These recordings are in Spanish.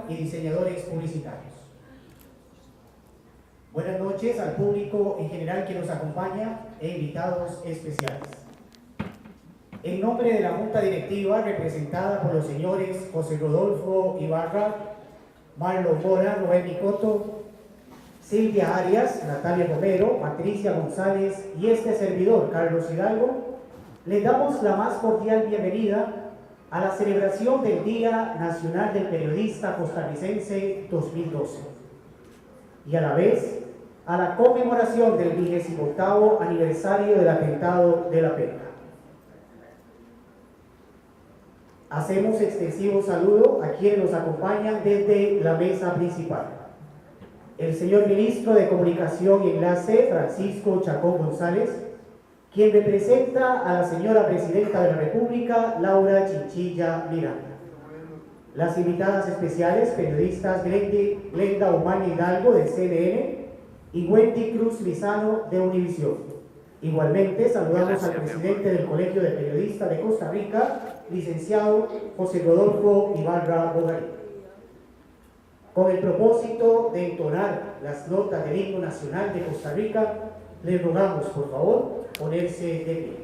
y diseñadores publicitarios. Buenas noches al público en general que nos acompaña e invitados especiales. En nombre de la Junta Directiva, representada por los señores José Rodolfo Ibarra, Marlon Mora, Noemi Coto, Silvia Arias, Natalia Romero, Patricia González y este servidor, Carlos Hidalgo, les damos la más cordial bienvenida a la celebración del Día Nacional del Periodista Costarricense 2012 y a la vez a la conmemoración del 28º aniversario del atentado de La Penca. Hacemos extensivo saludo a quienes nos acompañan desde la mesa principal. El señor Ministro de Comunicación y Enlace, Francisco Chacón González, quien representa a la señora Presidenta de la República, Laura Chinchilla Miranda. Las invitadas especiales, periodistas Glenda Omaña Hidalgo de CNN y Wendy Cruz Lizano de Univisión. Igualmente saludamos al presidente del Colegio de Periodistas de Costa Rica, licenciado José Rodolfo Ibarra Bogarín. Con el propósito de entonar las notas del himno nacional de Costa Rica, les rogamos, por favor, ponerse de pie.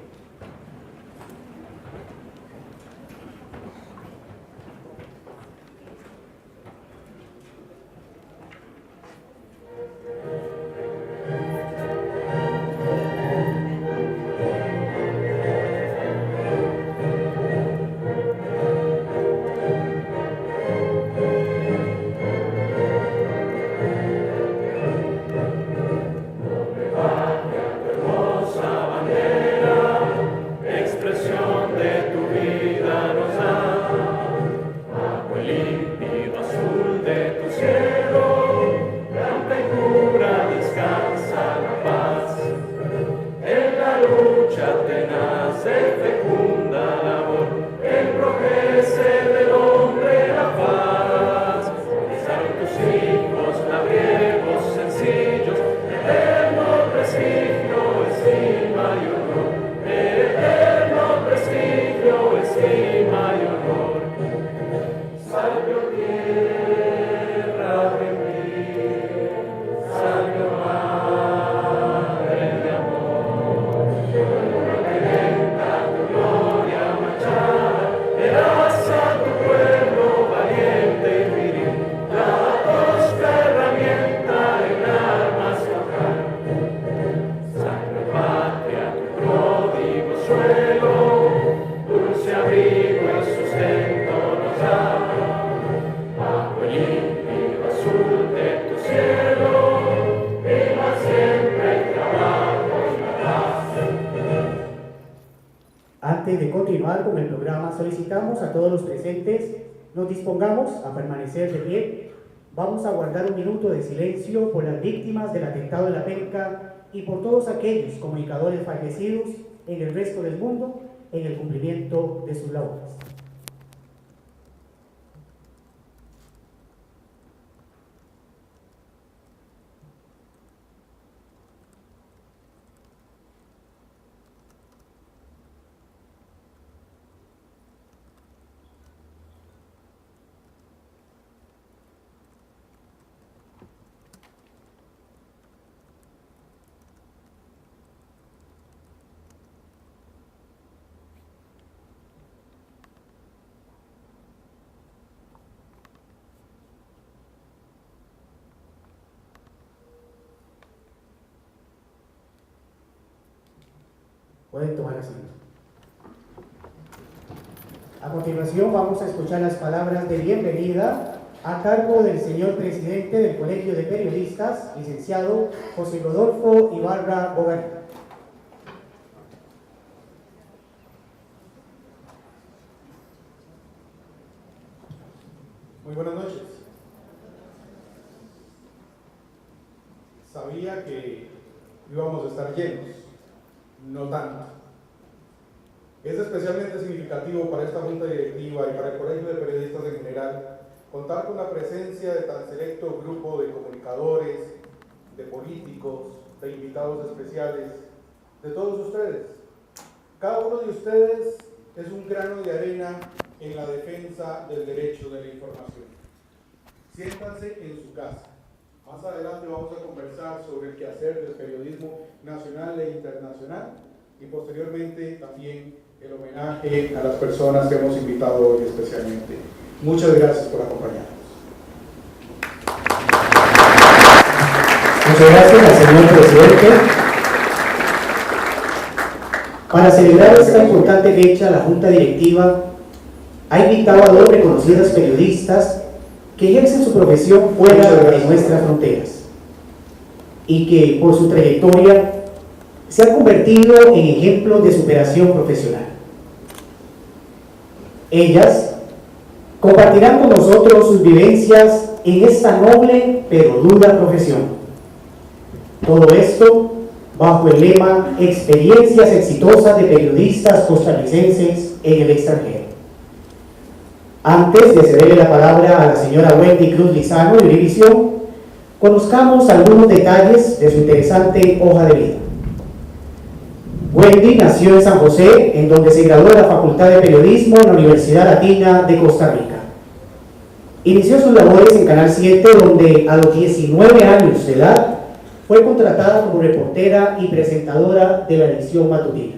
Antes de continuar con el programa, solicitamos a todos los presentes nos dispongamos a permanecer de pie. Vamos a guardar un minuto de silencio por las víctimas del atentado de La Penca y por todos aquellos comunicadores fallecidos en el resto del mundo en el cumplimiento de sus labores. Pueden tomar asiento. A continuación vamos a escuchar las palabras de bienvenida a cargo del señor presidente del Colegio de Periodistas, licenciado José Rodolfo Ibarra Bogarín. Muy buenas noches. Sabía que íbamos a estar llenos, no tanto. Es especialmente significativo para esta Junta Directiva y para el Colegio de Periodistas en general contar con la presencia de tan selecto grupo de comunicadores, de políticos, de invitados especiales, de todos ustedes. Cada uno de ustedes es un grano de arena en la defensa del derecho de la información. siéntanse en su casa. Más adelante vamos a conversar sobre el quehacer del periodismo nacional e internacional y posteriormente también el homenaje a las personas que hemos invitado hoy especialmente. Muchas gracias por acompañarnos. Muchas gracias, señor presidente. Para celebrar esta importante fecha, la Junta Directiva ha invitado a dos reconocidas periodistas que ejercen su profesión fuera de nuestras fronteras y que por su trayectoria se han convertido en ejemplos de superación profesional. Ellas compartirán con nosotros sus vivencias en esta noble pero dura profesión. Todo esto bajo el lema Experiencias exitosas de periodistas costarricenses en el extranjero. Antes de cederle la palabra a la señora Wendy Cruz Lizano de Univisión, conozcamos algunos detalles de su interesante hoja de vida. Wendy nació en San José, en donde se graduó de la Facultad de Periodismo en la Universidad Latina de Costa Rica. Inició sus labores en Canal 7, donde a los 19 años de edad fue contratada como reportera y presentadora de la edición matutina.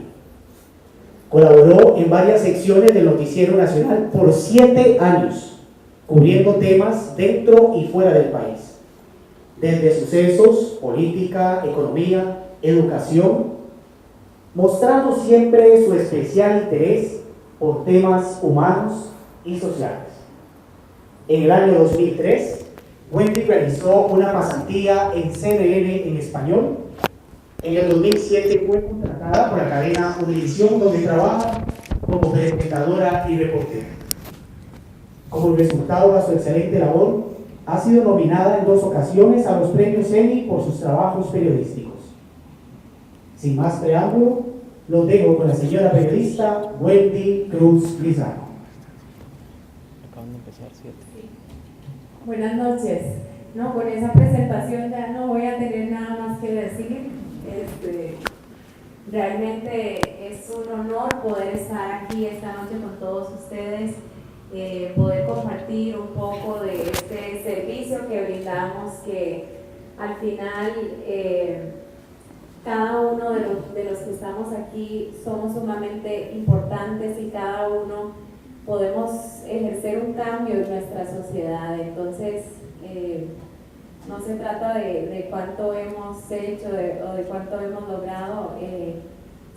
Colaboró en varias secciones del Noticiero Nacional por 7 años, cubriendo temas dentro y fuera del país, desde sucesos, política, economía, educación, mostrando siempre su especial interés por temas humanos y sociales. En el año 2003, Wendy realizó una pasantía en CNN en español. En el 2007 fue contratada por la cadena Univisión, donde trabaja como presentadora y reportera. Como resultado de su excelente labor, ha sido nominada en 2 ocasiones a los premios Emmy por sus trabajos periodísticos. Sin más preámbulo, los dejo con la señora periodista Wendy Cruz Lizano. Acaban de empezar 7. Buenas noches. No, con esa presentación ya no voy a tener nada más que decir. Realmente es un honor poder estar aquí esta noche con todos ustedes, poder compartir un poco de este servicio que brindamos, que al final cada uno de los que estamos aquí somos sumamente importantes y cada uno podemos ejercer un cambio en nuestra sociedad. Entonces, no se trata de cuánto hemos hecho o de cuánto hemos logrado,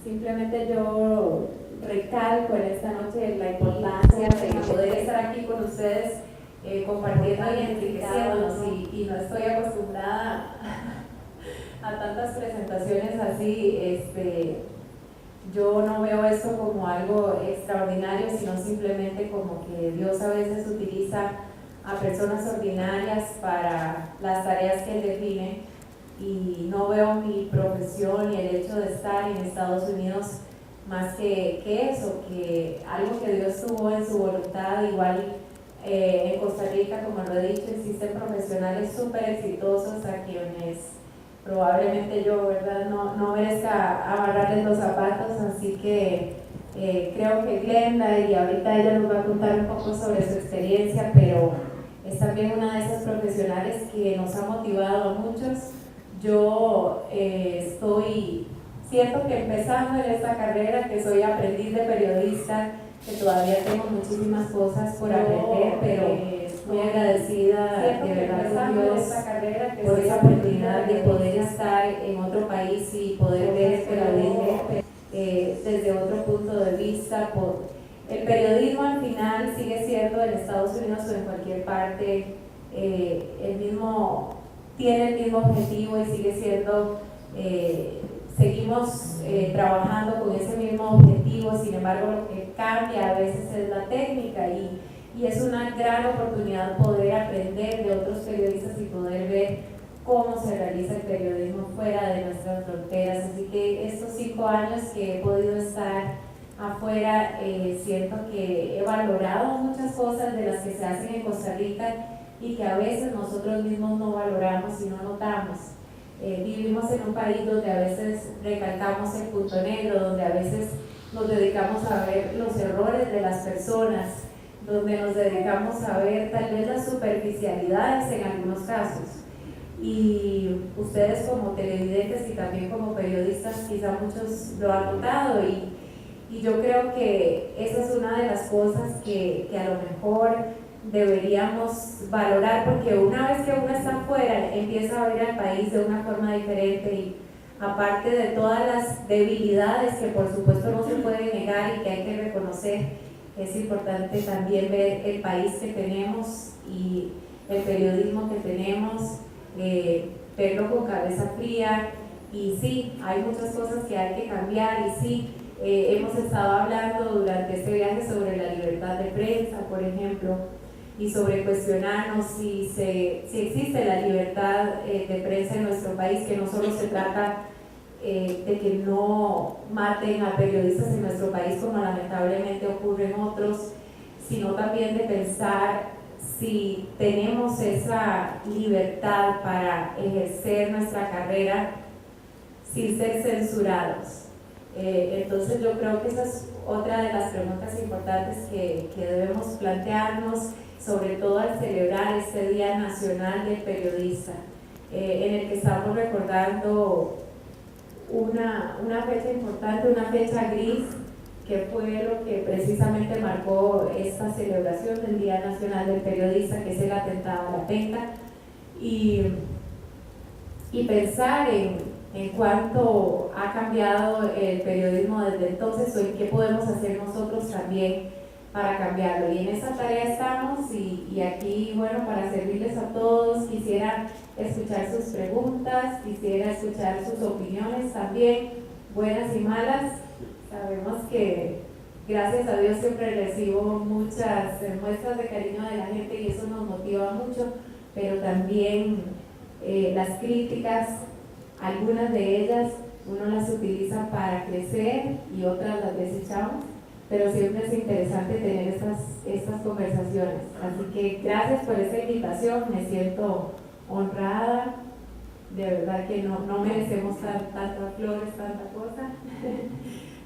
simplemente yo recalco en esta noche la importancia de poder estar aquí con ustedes, compartiendo y enriqueciéndonos, y no estoy acostumbrada a tantas presentaciones así. Yo no veo esto como algo extraordinario, sino simplemente como que Dios a veces utiliza a personas ordinarias para las tareas que Él define, y no veo mi profesión y el hecho de estar en Estados Unidos más que eso, que algo que Dios tuvo en su voluntad. Igual en Costa Rica, como lo he dicho, existen profesionales súper exitosos a quienes probablemente yo, ¿verdad?, no merezca amarrarles los zapatos, así que creo que Glenda, y ahorita ella nos va a contar un poco sobre su experiencia, pero es también una de esas profesionales que nos ha motivado a muchos. Yo siento que empezando en esta carrera, que soy aprendiz de periodista, que todavía tengo muchísimas cosas por aprender, pero muy agradecida de verdad con Dios por esa oportunidad de poder estar en otro país y poder ver el periodismo desde otro punto de vista. El periodismo al final sigue siendo en Estados Unidos o en cualquier parte tiene el mismo objetivo y sigue siendo, seguimos trabajando con ese mismo objetivo. Sin embargo, lo que cambia a veces es la técnica, y es una gran oportunidad poder aprender de otros periodistas y poder ver cómo se realiza el periodismo fuera de nuestras fronteras. Así que estos 5 años que he podido estar afuera, siento que he valorado muchas cosas de las que se hacen en Costa Rica y que a veces nosotros mismos no valoramos y no notamos. Vivimos en un país donde a veces recalcamos el punto negro, donde a veces nos dedicamos a ver los errores de las personas, donde nos dedicamos a ver tal vez las superficialidades en algunos casos. Y ustedes como televidentes y también como periodistas, quizá muchos lo han notado, y yo creo que esa es una de las cosas que a lo mejor deberíamos valorar, porque una vez que uno está afuera empieza a ver al país de una forma diferente, y aparte de todas las debilidades que por supuesto no se puede negar y que hay que reconocer, es importante también ver el país que tenemos y el periodismo que tenemos, verlo con cabeza fría. Y sí, hay muchas cosas que hay que cambiar, y sí, hemos estado hablando durante este viaje sobre la libertad de prensa, por ejemplo, y sobre cuestionarnos si existe la libertad de prensa en nuestro país, que no solo se trata de que no maten a periodistas en nuestro país como lamentablemente ocurre en otros, sino también de pensar si tenemos esa libertad para ejercer nuestra carrera sin ser censurados. Entonces yo creo que esa es otra de las preguntas importantes que debemos plantearnos, sobre todo al celebrar este Día Nacional del Periodista, en el que estamos recordando una fecha importante, una fecha gris, que fue lo que precisamente marcó esta celebración del Día Nacional del Periodista, que es el atentado a la Penca, y pensar en cuánto ha cambiado el periodismo desde entonces, o en qué podemos hacer nosotros también para cambiarlo. Y en esa tarea estamos, y aquí, bueno, para servirles a todos, quisiera escuchar sus preguntas, quisiera escuchar sus opiniones también, buenas y malas. Sabemos que, gracias a Dios, siempre recibo muchas muestras de cariño de la gente, y eso nos motiva mucho, pero también las críticas, algunas de ellas uno las utiliza para crecer y otras las desechamos, pero siempre es interesante tener estas conversaciones. Así que gracias por esta invitación, me siento honrada, de verdad que no merecemos tantas flores, tanta cosa.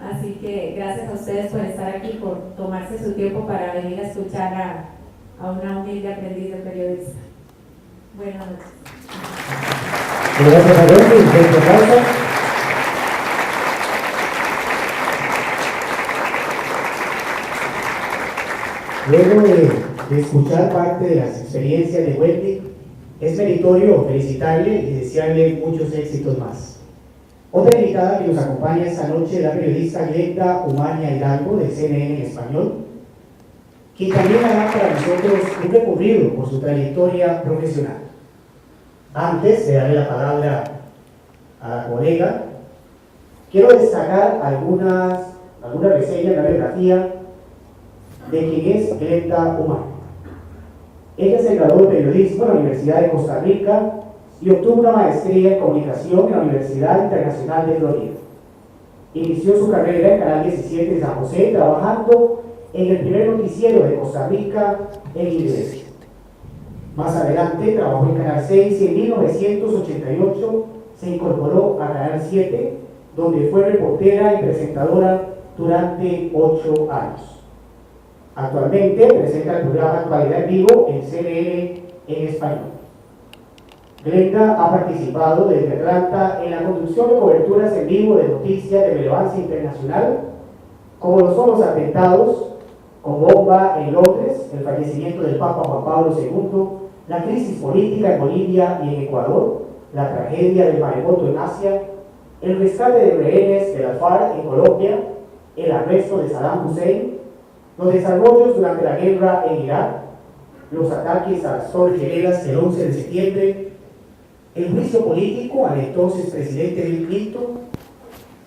Así que gracias a ustedes por estar aquí, por tomarse su tiempo para venir a escuchar a una humilde aprendiz de periodista. Buenas noches. Gracias a Dios, y un aplauso. Luego de escuchar parte de las experiencias de Wendy, es meritorio felicitarle y desearle muchos éxitos más. Otra invitada que nos acompaña esta noche es la periodista Glenda Umaña Hidalgo, de CNN en Español, quien también hará para nosotros un recorrido por su trayectoria profesional. Antes de darle la palabra a la colega, quiero destacar algunas reseñas de la biografía de quien es Glenda Umaña. Ella se graduó de periodismo en la Universidad de Costa Rica y obtuvo una maestría en comunicación en la Universidad Internacional de Florida. Inició su carrera en Canal 17 de San José, trabajando en el primer noticiero de Costa Rica en inglés. Más adelante trabajó en Canal 6 y en 1988 se incorporó a Canal 7, donde fue reportera y presentadora durante 8 años. Actualmente presenta el programa Actualidad en Vivo en CNN en español. Glenda ha participado desde Atlanta en la conducción de coberturas en vivo de noticias de relevancia internacional, como lo son los atentados con bomba en Londres, el fallecimiento del Papa Juan Pablo II, la crisis política en Bolivia y en Ecuador, la tragedia del maremoto en Asia, el rescate de rehenes de las FARC en Colombia, el arresto de Saddam Hussein, los desarrollos durante la guerra en Irak, los ataques a las Torres Gemelas el 11 de septiembre, el juicio político al entonces presidente Bill Clinton.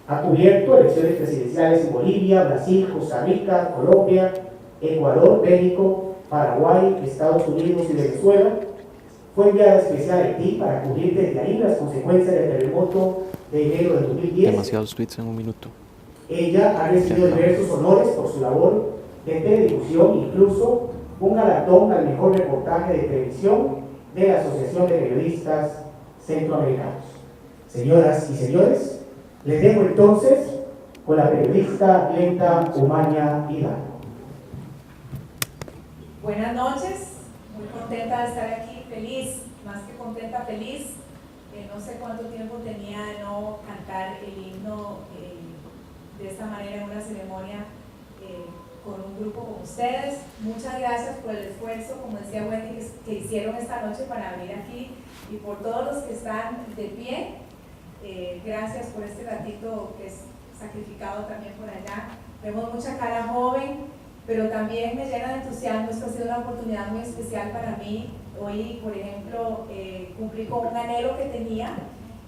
Ha cubierto elecciones presidenciales en Bolivia, Brasil, Costa Rica, Colombia, Ecuador, México, Paraguay, Estados Unidos y Venezuela. Fue enviada especial a Haití para cubrir desde ahí las consecuencias del terremoto de enero de 2010. Demasiados tweets en un minuto. Ella ha recibido diversos honores por su labor de teledifusión, incluso un galardón al mejor reportaje de televisión de la Asociación de Periodistas Centroamericanos. Señoras y señores, les dejo entonces con la periodista Glenda Umaña Hidalgo. Buenas noches, muy contenta de estar aquí, feliz, más que contenta, feliz. No sé cuánto tiempo tenía de no cantar el himno de esta manera en una ceremonia con un grupo como ustedes. Muchas gracias por el esfuerzo, como decía Wendy, que hicieron esta noche para venir aquí, y por todos los que están de pie. Gracias por este ratito que es sacrificado también por allá. Vemos mucha cara joven, pero también me llena de entusiasmo. Esto ha sido una oportunidad muy especial para mí. Hoy, por ejemplo, cumplí con un anhelo que tenía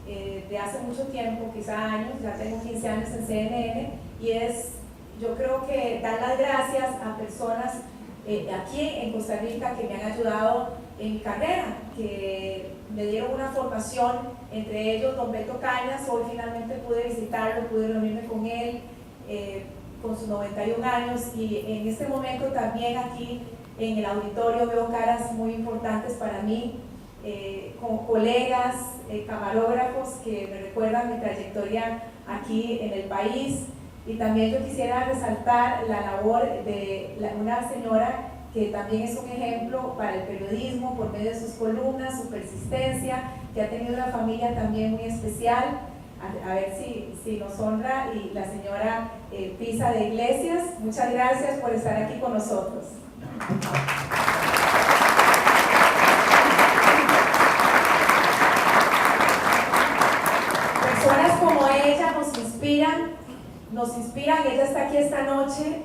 de hace mucho tiempo, quizá años. Ya tengo 15 años en CNN, y yo creo que dar las gracias a personas aquí en Costa Rica que me han ayudado en mi carrera, que me dieron una formación, entre ellos don Beto Cañas. Hoy finalmente pude visitarlo, pude reunirme con él con sus 91 años, y en este momento también aquí en el auditorio veo caras muy importantes para mí, como colegas, camarógrafos que me recuerdan mi trayectoria aquí en el país. Y también yo quisiera resaltar la labor de una señora que también es un ejemplo para el periodismo por medio de sus columnas, su persistencia, que ha tenido una familia también muy especial. A ver si nos honra, y la señora Pisa de Iglesias. Muchas gracias por estar aquí con nosotros. Personas como ella nos inspiran. Ella está aquí esta noche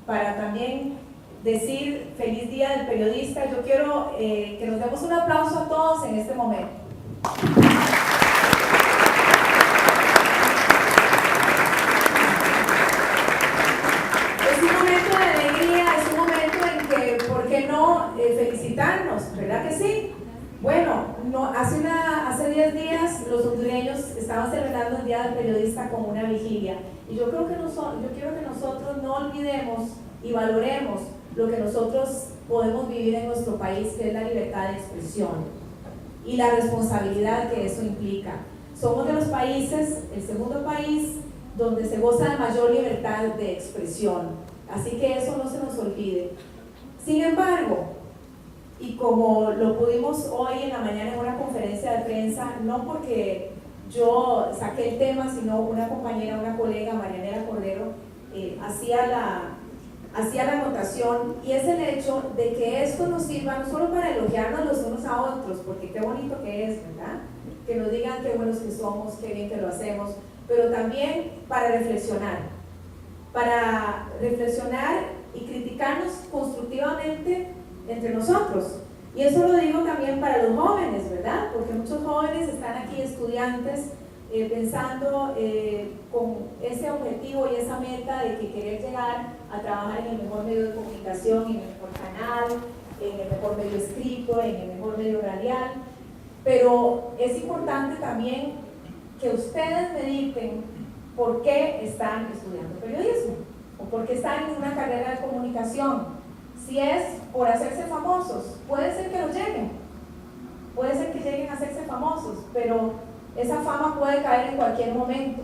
para también decir feliz día del periodista. Yo quiero que nos demos un aplauso a todos en este momento. Es un momento de alegría, es un momento en que, ¿por qué no felicitarnos? ¿Verdad que sí? Bueno, hace 10 días los hondureños estaban celebrando el Día del Periodista como una vigilia, y yo quiero que nosotros no olvidemos y valoremos lo que nosotros podemos vivir en nuestro país, que es la libertad de expresión y la responsabilidad que eso implica. Somos de los países, el segundo país donde se goza de mayor libertad de expresión, así que eso no se nos olvide. Sin embargo, y como lo pudimos hoy en la mañana en una conferencia de prensa, no porque yo saqué el tema, sino una compañera, una colega, Marianela Cordero, hacía la anotación, y es el hecho de que esto nos sirva no solo para elogiarnos los unos a otros, porque qué bonito que es, ¿verdad? Que nos digan qué buenos que somos, qué bien que lo hacemos, pero también para reflexionar y criticarnos constructivamente entre nosotros. Y eso lo digo también para los jóvenes, ¿verdad? Porque muchos jóvenes están aquí, estudiantes, pensando con ese objetivo y esa meta de que querer llegar a trabajar en el mejor medio de comunicación, en el mejor canal, en el mejor medio escrito, en el mejor medio radial. Pero es importante también que ustedes mediten por qué están estudiando periodismo o por qué están en una carrera de comunicación. Si es por hacerse famosos, puede ser que lo lleguen, puede ser que lleguen a hacerse famosos, pero esa fama puede caer en cualquier momento.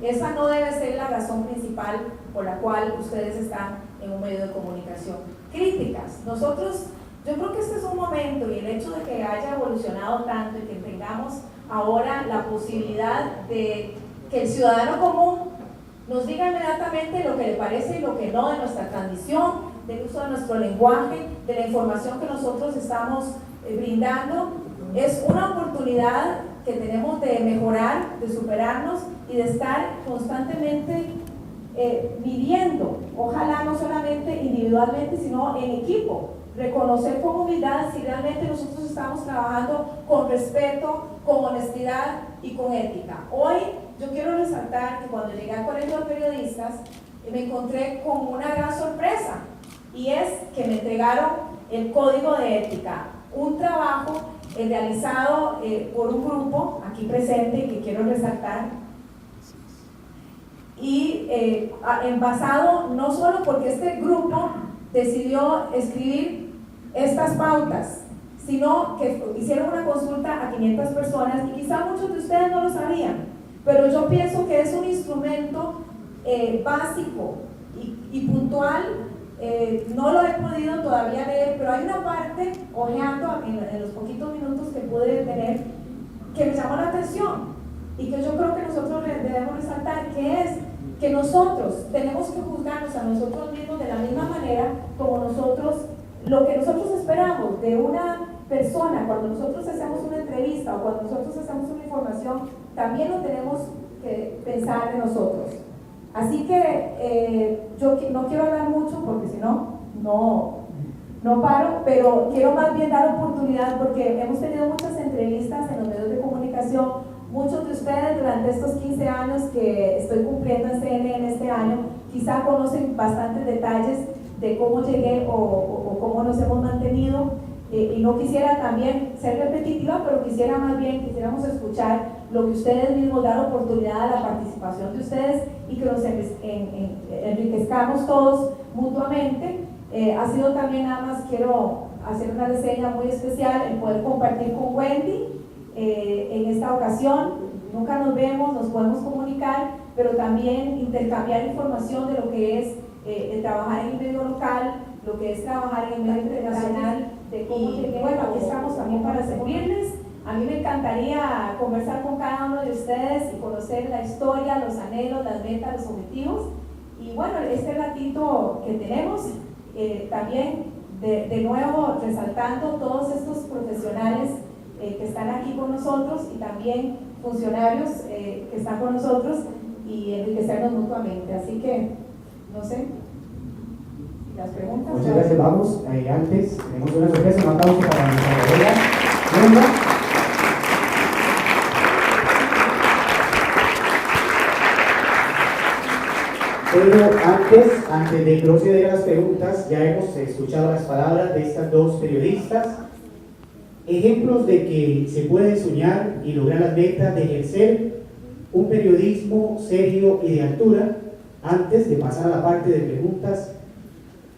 Esa no debe ser la razón principal por la cual ustedes están en un medio de comunicación. Críticas. Yo creo que este es un momento, y el hecho de que haya evolucionado tanto y que tengamos ahora la posibilidad de que el ciudadano común nos diga inmediatamente lo que le parece y lo que no de nuestra transmisión, del uso de nuestro lenguaje, de la información que nosotros estamos brindando, es una oportunidad que tenemos de mejorar, de superarnos y de estar constantemente midiendo, ojalá no solamente individualmente, sino en equipo, reconocer con humildad si realmente nosotros estamos trabajando con respeto, con honestidad y con ética. Hoy yo quiero resaltar que cuando llegué al Colegio de Periodistas me encontré con una gran sorpresa, y es que me entregaron el Código de Ética, un trabajo realizado por un grupo aquí presente que quiero resaltar, y basado no solo porque este grupo decidió escribir estas pautas, sino que hicieron una consulta a 500 personas, y quizá muchos de ustedes no lo sabían, pero yo pienso que es un instrumento básico y puntual no lo he podido todavía leer, pero hay una parte, ojeando en los poquitos minutos que pude tener, que me llamó la atención y que yo creo que nosotros debemos resaltar, que es que nosotros tenemos que juzgarnos a nosotros mismos de la misma manera como lo que nosotros esperamos de una persona cuando nosotros hacemos una entrevista o cuando nosotros hacemos una información, también lo tenemos que pensar en nosotros. Así que yo no quiero hablar mucho porque si no paro, pero quiero más bien dar oportunidad porque hemos tenido muchas entrevistas en los medios de comunicación. Muchos de ustedes durante estos 15 años que estoy cumpliendo en CNN este año, quizá conocen bastantes detalles de cómo llegué o cómo nos hemos mantenido. Y no quisiera también ser repetitiva, pero quisiéramos escuchar lo que ustedes mismos, dar oportunidad a la participación de ustedes y que nos enriquezcamos todos mutuamente. Ha sido también, nada más quiero hacer una reseña muy especial, el poder compartir con Wendy en esta ocasión. Nunca nos vemos, nos podemos comunicar, pero también intercambiar información de lo que es el trabajar en el medio local, lo que es trabajar en el medio internacional, de cómo llegué. Bueno, aquí estamos también para servirles. A mí me encantaría conversar con cada uno de ustedes y conocer la historia, los anhelos, las metas, los objetivos. Y bueno, este ratito que tenemos, también de nuevo resaltando todos estos profesionales que están aquí con nosotros y también funcionarios que están con nosotros y enriquecernos mutuamente. Así que, no sé, las preguntas. Muchas gracias, vamos. Antes tenemos una sorpresa, un aplauso para nuestra colega Brenda. Pero antes de proceder a las preguntas, ya hemos escuchado las palabras de estas dos periodistas, ejemplos de que se puede soñar y lograr las metas de ejercer un periodismo serio y de altura. Antes de pasar a la parte de preguntas,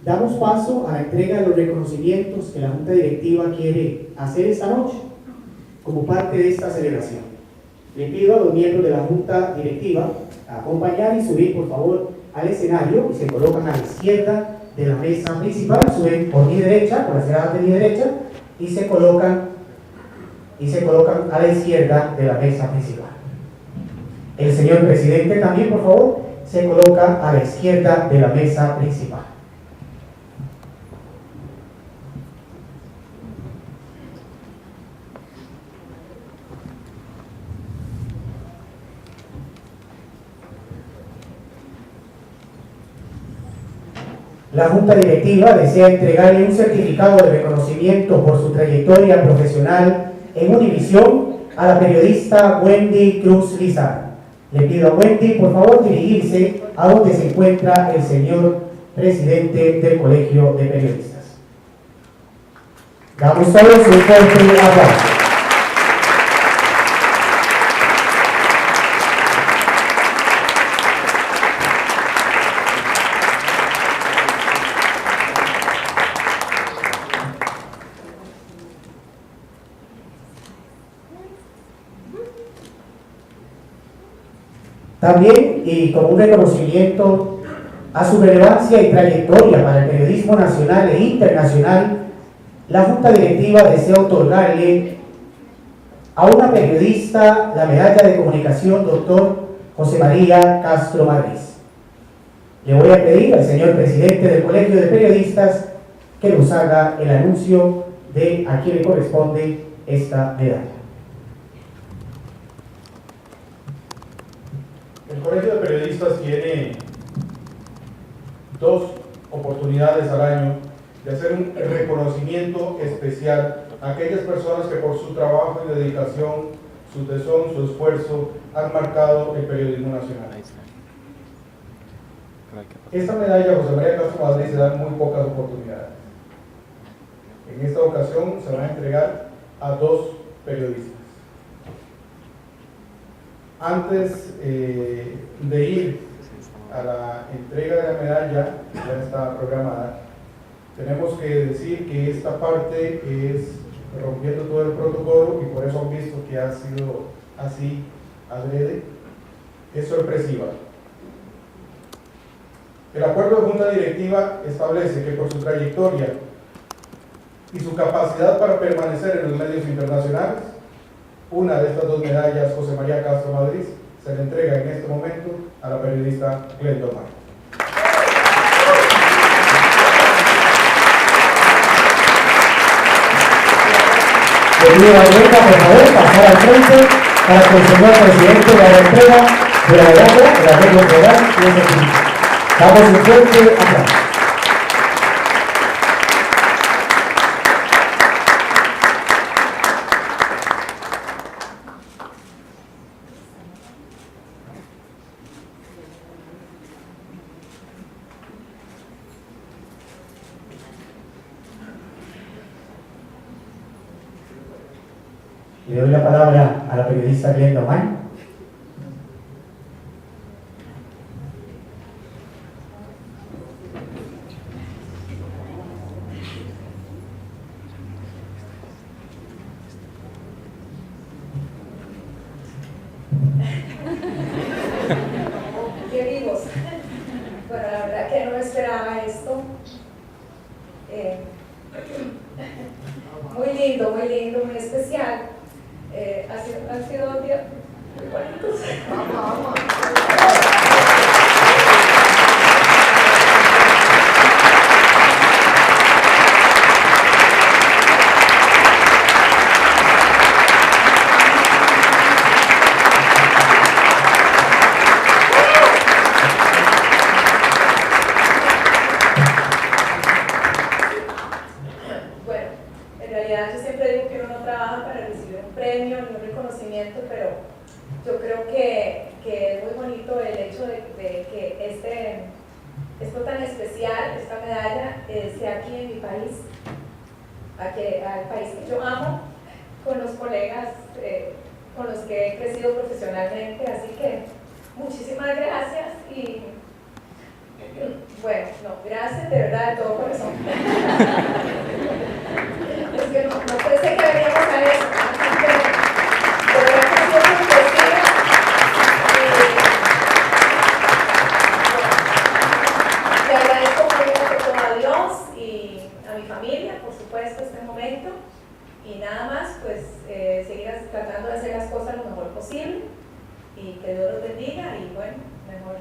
damos paso a la entrega de los reconocimientos que la Junta Directiva quiere hacer esta noche como parte de esta celebración. Le pido a los miembros de la Junta Directiva a acompañar y subir, por favor, al escenario y se colocan a la izquierda de la mesa principal, suben por mi derecha, por las gradas de mi derecha, y se colocan a la izquierda de la mesa principal. El señor presidente también, por favor, se coloca a la izquierda de la mesa principal. La Junta Directiva desea entregarle un certificado de reconocimiento por su trayectoria profesional en Univisión a la periodista Wendy Cruz Lizardo. Le pido a Wendy, por favor, dirigirse a donde se encuentra el señor presidente del Colegio de Periodistas. Damos todos un fuerte aplauso. También, y como un reconocimiento a su relevancia y trayectoria para el periodismo nacional e internacional, la Junta Directiva desea otorgarle a una periodista la medalla de comunicación Dr. José María Castro Madrid. Le voy a pedir al señor presidente del Colegio de Periodistas que nos haga el anuncio de a quién le corresponde esta medalla. El Colegio de Periodistas tiene 2 oportunidades al año de hacer un reconocimiento especial a aquellas personas que por su trabajo y dedicación, su tesón, su esfuerzo, han marcado el periodismo nacional. Esta medalla a José María Castro Madrid se dan muy pocas oportunidades. En esta ocasión se van a entregar a 2 periodistas. Antes de ir a la entrega de la medalla, ya está programada, tenemos que decir que esta parte es rompiendo todo el protocolo y por eso han visto que ha sido así adrede, es sorpresiva. El acuerdo de junta directiva establece que por su trayectoria y su capacidad para permanecer en los medios internacionales, una de estas dos medallas, José María Castro Madrid, se le entrega en este momento a la periodista Glenda Omar. Le pido a Glenda, por favor, pasar al frente para que el señor presidente le haga entrega de la medalla, de la regla integral y el certificado. Damos un fuerte aplauso. Le doy la palabra a la periodista Glenda Omar. Qué vivos. Bueno, la verdad que no esperaba esto. Muy lindo, muy especial. Han sido 2 días muy bonitos. Bueno, en realidad yo siempre digo que uno no trabaja para recibir un premio ni un reconocimiento, pero yo creo que es muy bonito el hecho de que esto tan especial, esta medalla, sea aquí en mi país, al país que yo amo, con los colegas con los que he crecido profesionalmente, así que muchísimas gracias y bueno, no, gracias de verdad de todo corazón. Es que no pensé que veníamos a eso, pero de verdad que ha sido muy especial. Le agradezco muy todo a Dios y a mi familia, por supuesto, este momento. Y nada más, pues seguir tratando de hacer las cosas lo mejor posible y que Dios los bendiga y bueno, mejor.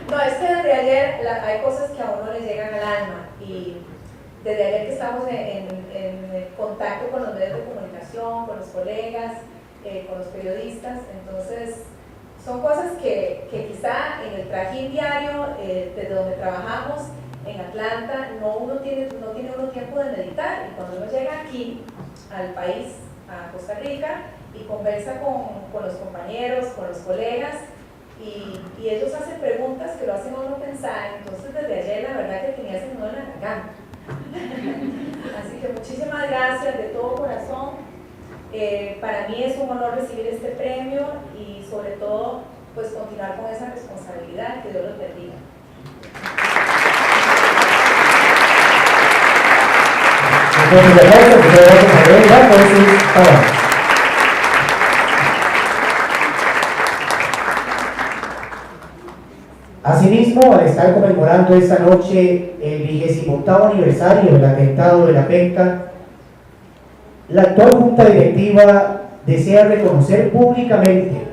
No, es que desde ayer hay cosas que a uno le llegan al alma y desde ayer que estamos en contacto con los medios de comunicación, con los colegas, con los periodistas, entonces son cosas que quizá en el trajín diario, desde donde trabajamos en Atlanta, no tiene uno tiempo de meditar y cuando uno llega aquí al país, a Costa Rica y conversa con los compañeros, con los colegas, y ellos hacen preguntas que lo hacen a uno pensar, entonces desde ayer la verdad que tenía ese nudo en la garganta. Así que muchísimas gracias de todo corazón. Para mí es un honor recibir este premio y sobre todo pues continuar con esa responsabilidad, que Dios los bendiga. Asimismo, al estar conmemorando esta noche el 28º aniversario del atentado de la penca, la actual Junta Directiva desea reconocer públicamente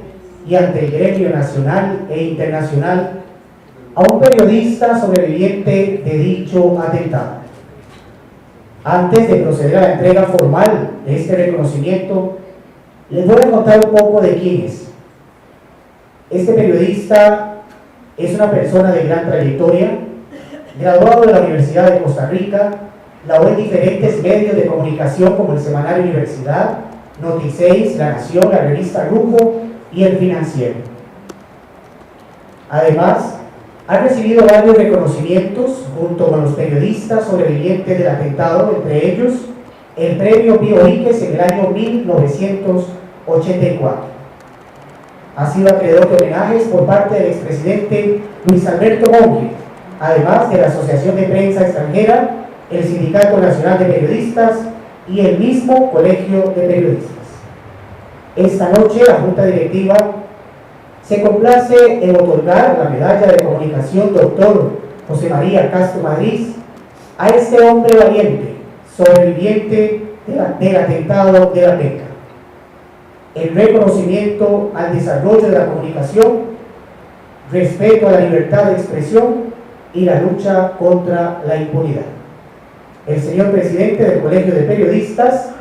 y ante el gremio nacional e internacional a un periodista sobreviviente de dicho atentado. Antes de proceder a la entrega formal de este reconocimiento, les voy a contar un poco de quién es. Este periodista es una persona de gran trayectoria, graduado de la Universidad de Costa Rica, laboró en diferentes medios de comunicación como el Semanario Universidad, Noti6, La Nación, la revista Grupo y El Financiero. Además, ha recibido varios reconocimientos junto con los periodistas sobrevivientes del atentado, entre ellos el Premio Pío Iques en el año 1984. Ha sido acreedor de homenajes por parte del expresidente Luis Alberto Monge, además de la Asociación de Prensa Extranjera, el Sindicato Nacional de Periodistas y el mismo Colegio de Periodistas. Esta noche la Junta Directiva Se complace en otorgar la medalla de comunicación Dr. José María Castro Madrid a este hombre valiente, sobreviviente del atentado de la Penca. El reconocimiento al desarrollo de la comunicación, respeto a la libertad de expresión y la lucha contra la impunidad. El señor presidente del Colegio de Periodistas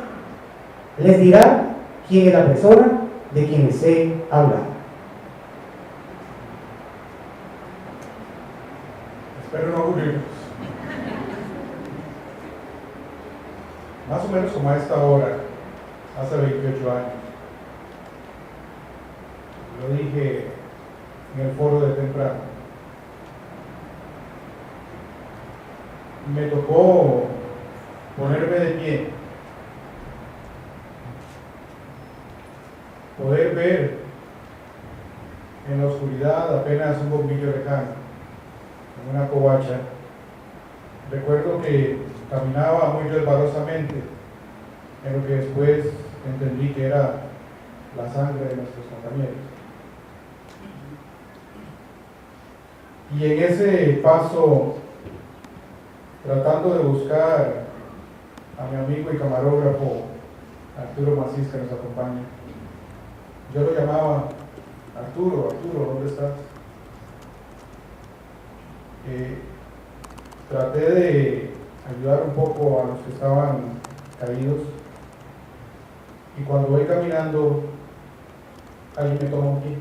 les dirá quién es la persona de quien les he hablado. Espero no aburrirnos. Más o menos como a esta hora, hace 28 años, lo dije en el foro de temprano. Me tocó ponerme de pie, poder ver en la oscuridad apenas un bombillo lejano, en una covacha. Recuerdo que caminaba muy resbalosamente en lo que después entendí que era la sangre de nuestros compañeros. Y en ese paso, tratando de buscar a mi amigo y camarógrafo Arturo Macís, que nos acompaña, yo lo llamaba: Arturo, Arturo, ¿dónde estás? Traté de ayudar un poco a los que estaban caídos, y cuando voy caminando, alguien me toma un pie.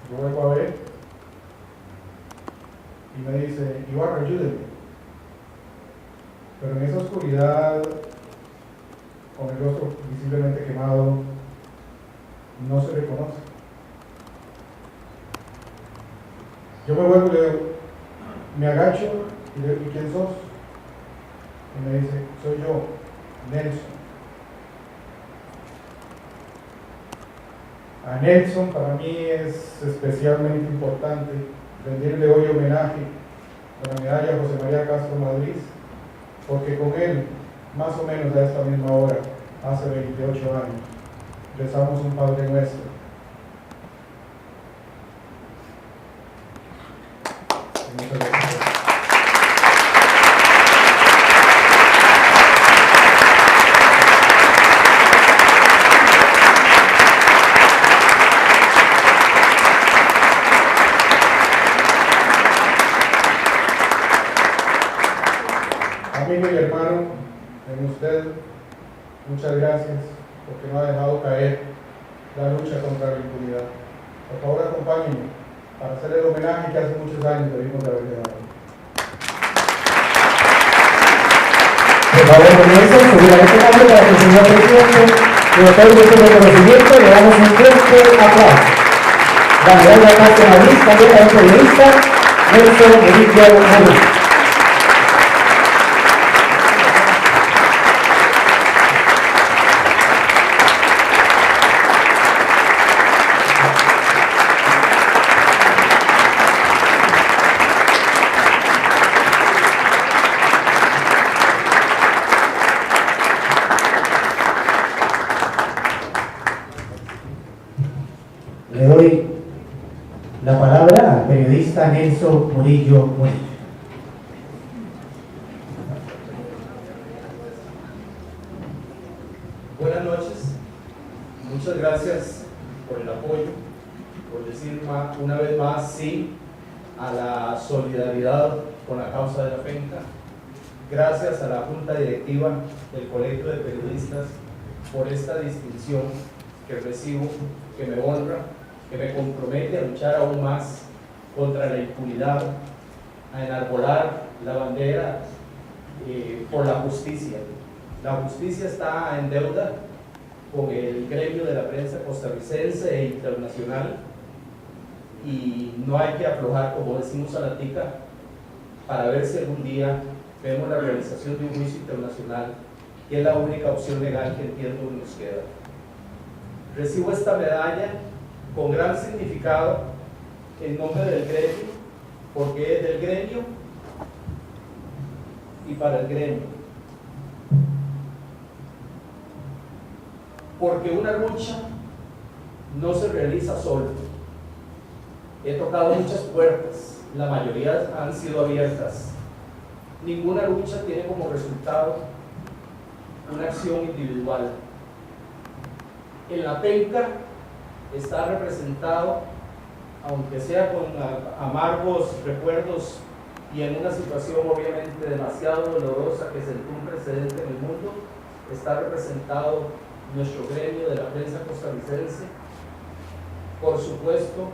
Yo vuelvo a ver y me dice: Iván, ayúdenme. Pero en esa oscuridad, con el rostro visiblemente quemado, no se reconoce. Yo me vuelvo y le digo, me agacho y le digo: ¿y quién sos? Y me dice: soy yo, Nelson. A Nelson para mí es especialmente importante rendirle hoy homenaje con la medalla José María Castro Madrid, porque con él, más o menos a esta misma hora, hace 28 años, rezamos un Padre Nuestro. Muchas gracias. Amigo y hermano, en usted, muchas gracias porque no ha dejado caer la lucha contra la impunidad. Por favor, acompáñenme para hacer el homenaje que hace muchos años debimos de haberle dado. Por favor, comiencen a subir a este cambio para que el señor presidente le otorgue este reconocimiento. Le damos un fuerte aplauso. La medalla Castro Madrid también a un periodista, Nelson Murillo Madrid. Le doy la palabra al periodista Nelson Murillo Murillo. Buenas noches, muchas gracias por el apoyo, por decir una vez más sí a la solidaridad con la causa de la Penca. Gracias a la Junta Directiva del Colegio de Periodistas por esta distinción que recibo, que me honra, que me compromete a luchar aún más contra la impunidad, a enarbolar la bandera por la justicia. La justicia está en deuda con el gremio de la prensa costarricense e internacional, y no hay que aflojar, como decimos a la tica, para ver si algún día vemos la realización de un juicio internacional, que es la única opción legal que entiendo nos queda. Recibo esta medalla con gran significado en nombre del gremio, porque es del gremio y para el gremio. Porque una lucha no se realiza solo. He tocado muchas puertas, la mayoría han sido abiertas. Ninguna lucha tiene como resultado una acción individual. En la penca está representado, aunque sea con amargos recuerdos y en una situación obviamente demasiado dolorosa que sentó un precedente en el mundo, está representado nuestro gremio de la prensa costarricense, por supuesto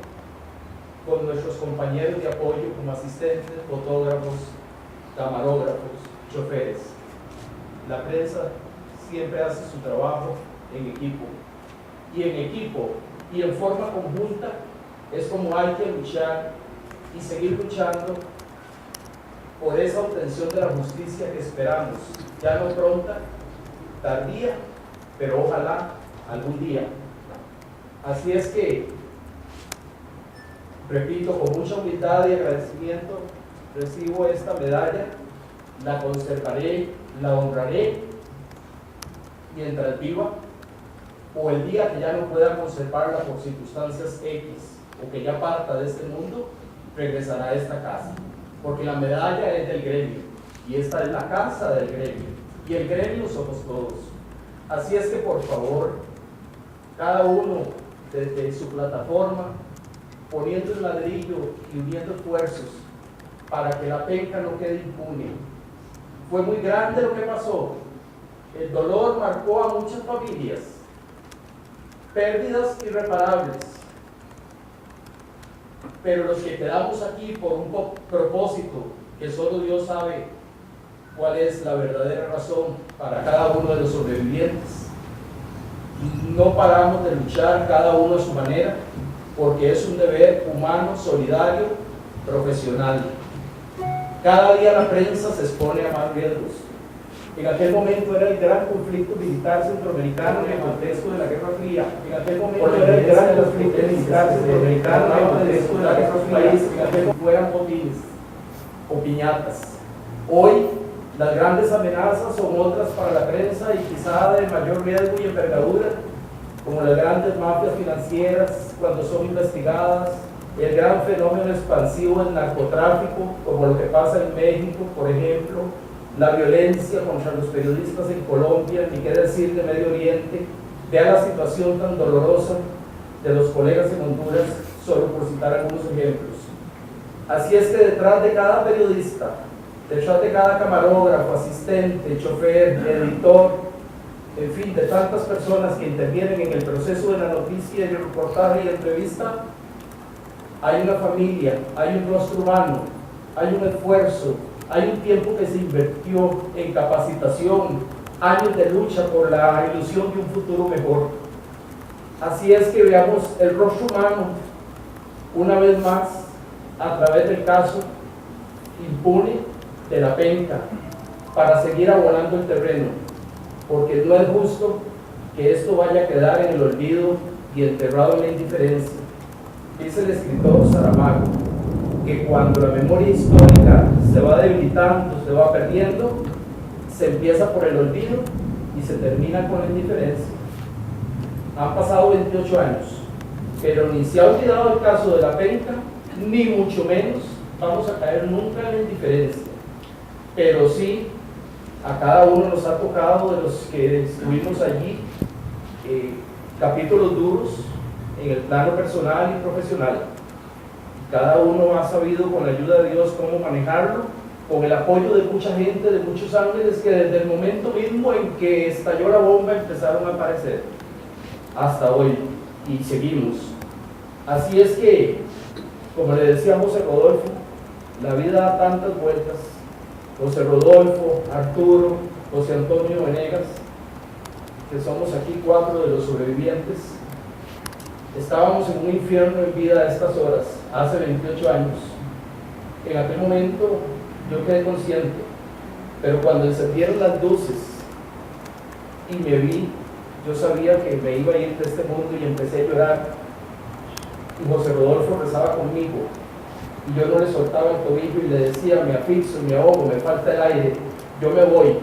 con nuestros compañeros de apoyo como asistentes, fotógrafos, camarógrafos, choferes. La prensa siempre hace su trabajo en equipo, y en forma conjunta es como hay que luchar y seguir luchando por esa obtención de la justicia que esperamos, ya no pronta, tardía, pero ojalá algún día. Así es que, repito, con mucha humildad y agradecimiento recibo esta medalla, la conservaré, la honraré mientras viva, o el día que ya no pueda conservarla por circunstancias X, o que ya parta de este mundo, regresará a esta casa, porque la medalla es del gremio, y esta es la casa del gremio, y el gremio somos todos. Así es que, por favor, cada uno desde su plataforma, poniendo el ladrillo y uniendo esfuerzos para que la penca no quede impune. Fue muy grande lo que pasó. El dolor marcó a muchas familias, pérdidas irreparables, pero los que quedamos aquí por un propósito que solo Dios sabe cuál es la verdadera razón para cada uno de los sobrevivientes, no paramos de luchar cada uno a su manera, porque es un deber humano, solidario, profesional. Cada día la prensa se expone a más riesgos. En aquel momento era el gran conflicto militar centroamericano en el contexto de la Guerra Fría. En aquel momento era el gran conflicto militar centroamericano en el contexto de la Guerra Fría. En aquel momento fueran botines o piñatas. Hoy las grandes amenazas son otras para la prensa y quizá de mayor riesgo y envergadura, como las grandes mafias financieras cuando son investigadas, el gran fenómeno expansivo del narcotráfico, como lo que pasa en México, por ejemplo, la violencia contra los periodistas en Colombia, ni qué decir de Medio Oriente, vea la situación tan dolorosa de los colegas en Honduras, solo por citar algunos ejemplos. Así es que detrás de cada periodista, detrás de cada camarógrafo, asistente, chofer, editor, en fin, de tantas personas que intervienen en el proceso de la noticia y el reportaje y entrevista, hay una familia, hay un rostro humano, hay un esfuerzo, hay un tiempo que se invirtió en capacitación, años de lucha por la ilusión de un futuro mejor. Así es que veamos el rostro humano, una vez más, a través del caso impune de la penca, para seguir abonando el terreno, porque no es justo que esto vaya a quedar en el olvido y enterrado en la indiferencia. Dice el escritor Saramago que cuando la memoria histórica se va debilitando, se va perdiendo, se empieza por el olvido y se termina con la indiferencia. Han pasado 28 años, pero ni se ha olvidado el caso de la penca, ni mucho menos vamos a caer nunca en la indiferencia. Pero sí, a cada uno nos ha tocado, de los que estuvimos allí, capítulos duros en el plano personal y profesional. Cada uno ha sabido, con la ayuda de Dios, cómo manejarlo, con el apoyo de mucha gente, de muchos ángeles que desde el momento mismo en que estalló la bomba empezaron a aparecer hasta hoy, y seguimos. Así es que, como le decía José Rodolfo, la vida da tantas vueltas. José Rodolfo, Arturo, José Antonio Venegas, que somos aquí 4 de los sobrevivientes, estábamos en un infierno en vida a estas horas, hace 28 años. En aquel momento yo quedé consciente, pero cuando encendieron las luces y me vi, yo sabía que me iba a ir de este mundo y empecé a llorar. Y José Rodolfo rezaba conmigo, y yo no le soltaba el tobillo y le decía: me asfixio, me ahogo, me falta el aire, yo me voy.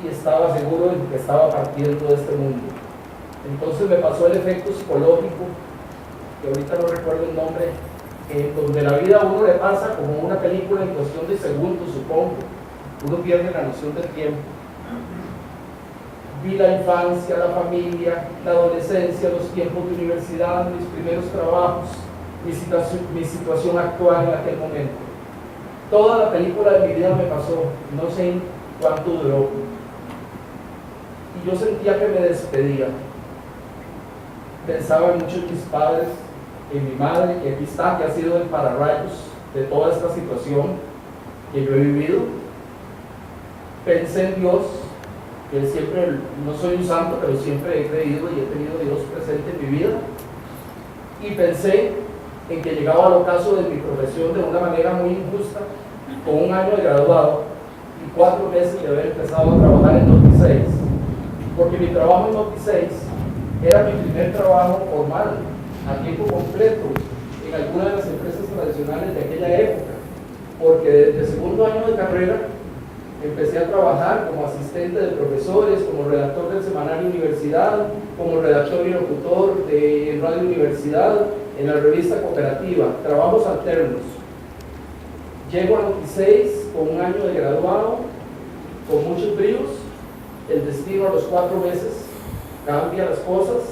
Y estaba seguro de que estaba partiendo de este mundo. Entonces me pasó el efecto psicológico, que ahorita no recuerdo el nombre, donde la vida a uno le pasa como una película en cuestión de segundos, supongo. Uno pierde la noción del tiempo. Vi la infancia, la familia, la adolescencia, los tiempos de universidad, mis primeros trabajos, mi situación actual en aquel momento. Toda la película de mi vida me pasó, no sé cuánto duró. Y yo sentía que me despedía. Pensaba mucho en mis padres, en mi madre, que aquí está, que ha sido el pararrayos de toda esta situación que yo he vivido. Pensé en Dios, que siempre, no soy un santo, pero siempre he creído y he tenido a Dios presente en mi vida. Y pensé en que llegaba al ocaso de mi profesión de una manera muy injusta, con un año de graduado y 4 meses de haber empezado a trabajar en Noti6, porque mi trabajo en Noti6 era mi primer trabajo formal, a tiempo completo, en alguna de las empresas tradicionales de aquella época, porque desde segundo año de carrera empecé a trabajar como asistente de profesores, como redactor del semanario Universidad, como redactor y locutor de Radio Universidad, en la revista Cooperativa, trabajos alternos. Llego a Noti6 con un año de graduado, con muchos bríos. El destino a los 4 meses cambia las cosas.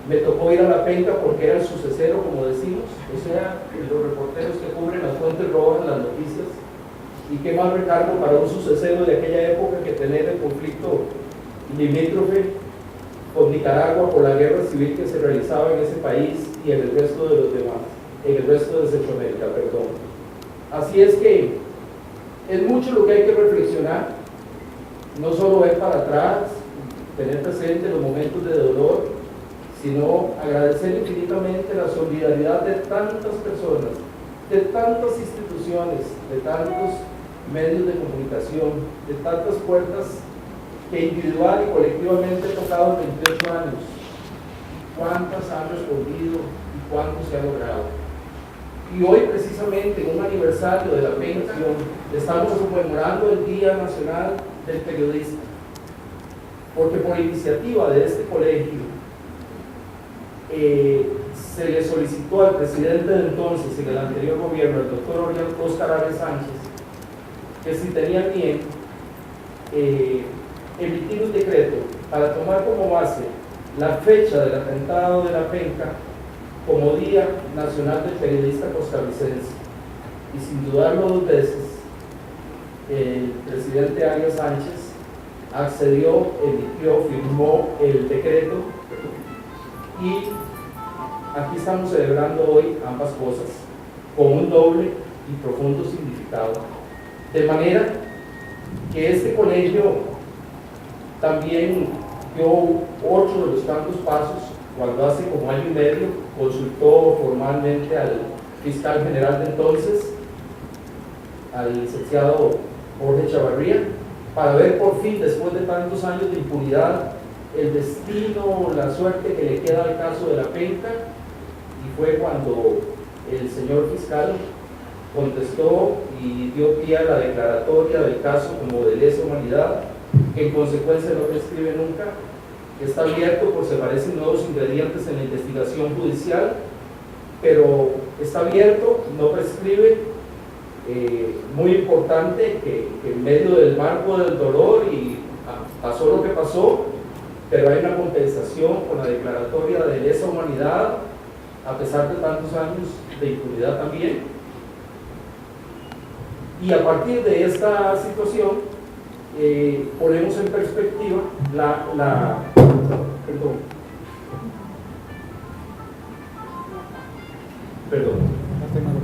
Me tocó ir a la penca porque era el sucesero, como decimos, o sea, los reporteros que cubren las fuentes rojas, las noticias. Y qué más recargo para un sucesero de aquella época que tener el conflicto limítrofe con Nicaragua por la guerra civil que se realizaba en ese país y en el resto de los demás, en el resto de Centroamérica, perdón. Así es que es mucho lo que hay que reflexionar, no solo ver para atrás, tener presente los momentos de dolor, sino agradecer infinitamente la solidaridad de tantas personas, de tantas instituciones, de tantos medios de comunicación, de tantas puertas que individual y colectivamente he tocado en 28 años. ¿Cuántas han respondido y cuánto se ha logrado? Y hoy, precisamente, en un aniversario de la pensión, estamos conmemorando el Día Nacional del Periodista, porque por iniciativa de este colegio se le solicitó al presidente de entonces, en el anterior gobierno, el doctor Óscar Arias Sánchez, que si tenía bien emitir un decreto para tomar como base la fecha del atentado de la penca como Día Nacional del Periodista Costarricense. Y sin dudarlo 2 veces, el presidente Arias Sánchez accedió, emitió, firmó el decreto, y aquí estamos celebrando hoy ambas cosas con un doble y profundo significado. De manera que este colegio también dio 8 de los tantos pasos cuando hace como año y medio consultó formalmente al fiscal general de entonces, al licenciado Jorge Chavarría, para ver por fin, después de tantos años de impunidad, el destino, la suerte que le queda al caso de la penca. Y fue cuando el señor fiscal contestó y dio pie a la declaratoria del caso como de lesa humanidad, que en consecuencia no prescribe nunca, que está abierto por si aparecen nuevos ingredientes en la investigación judicial, pero está abierto, no prescribe. Muy importante que en medio del marco del dolor y pasó lo que pasó, pero hay una compensación con la declaratoria de lesa humanidad a pesar de tantos años de impunidad también. Y a partir de esta situación ponemos en perspectiva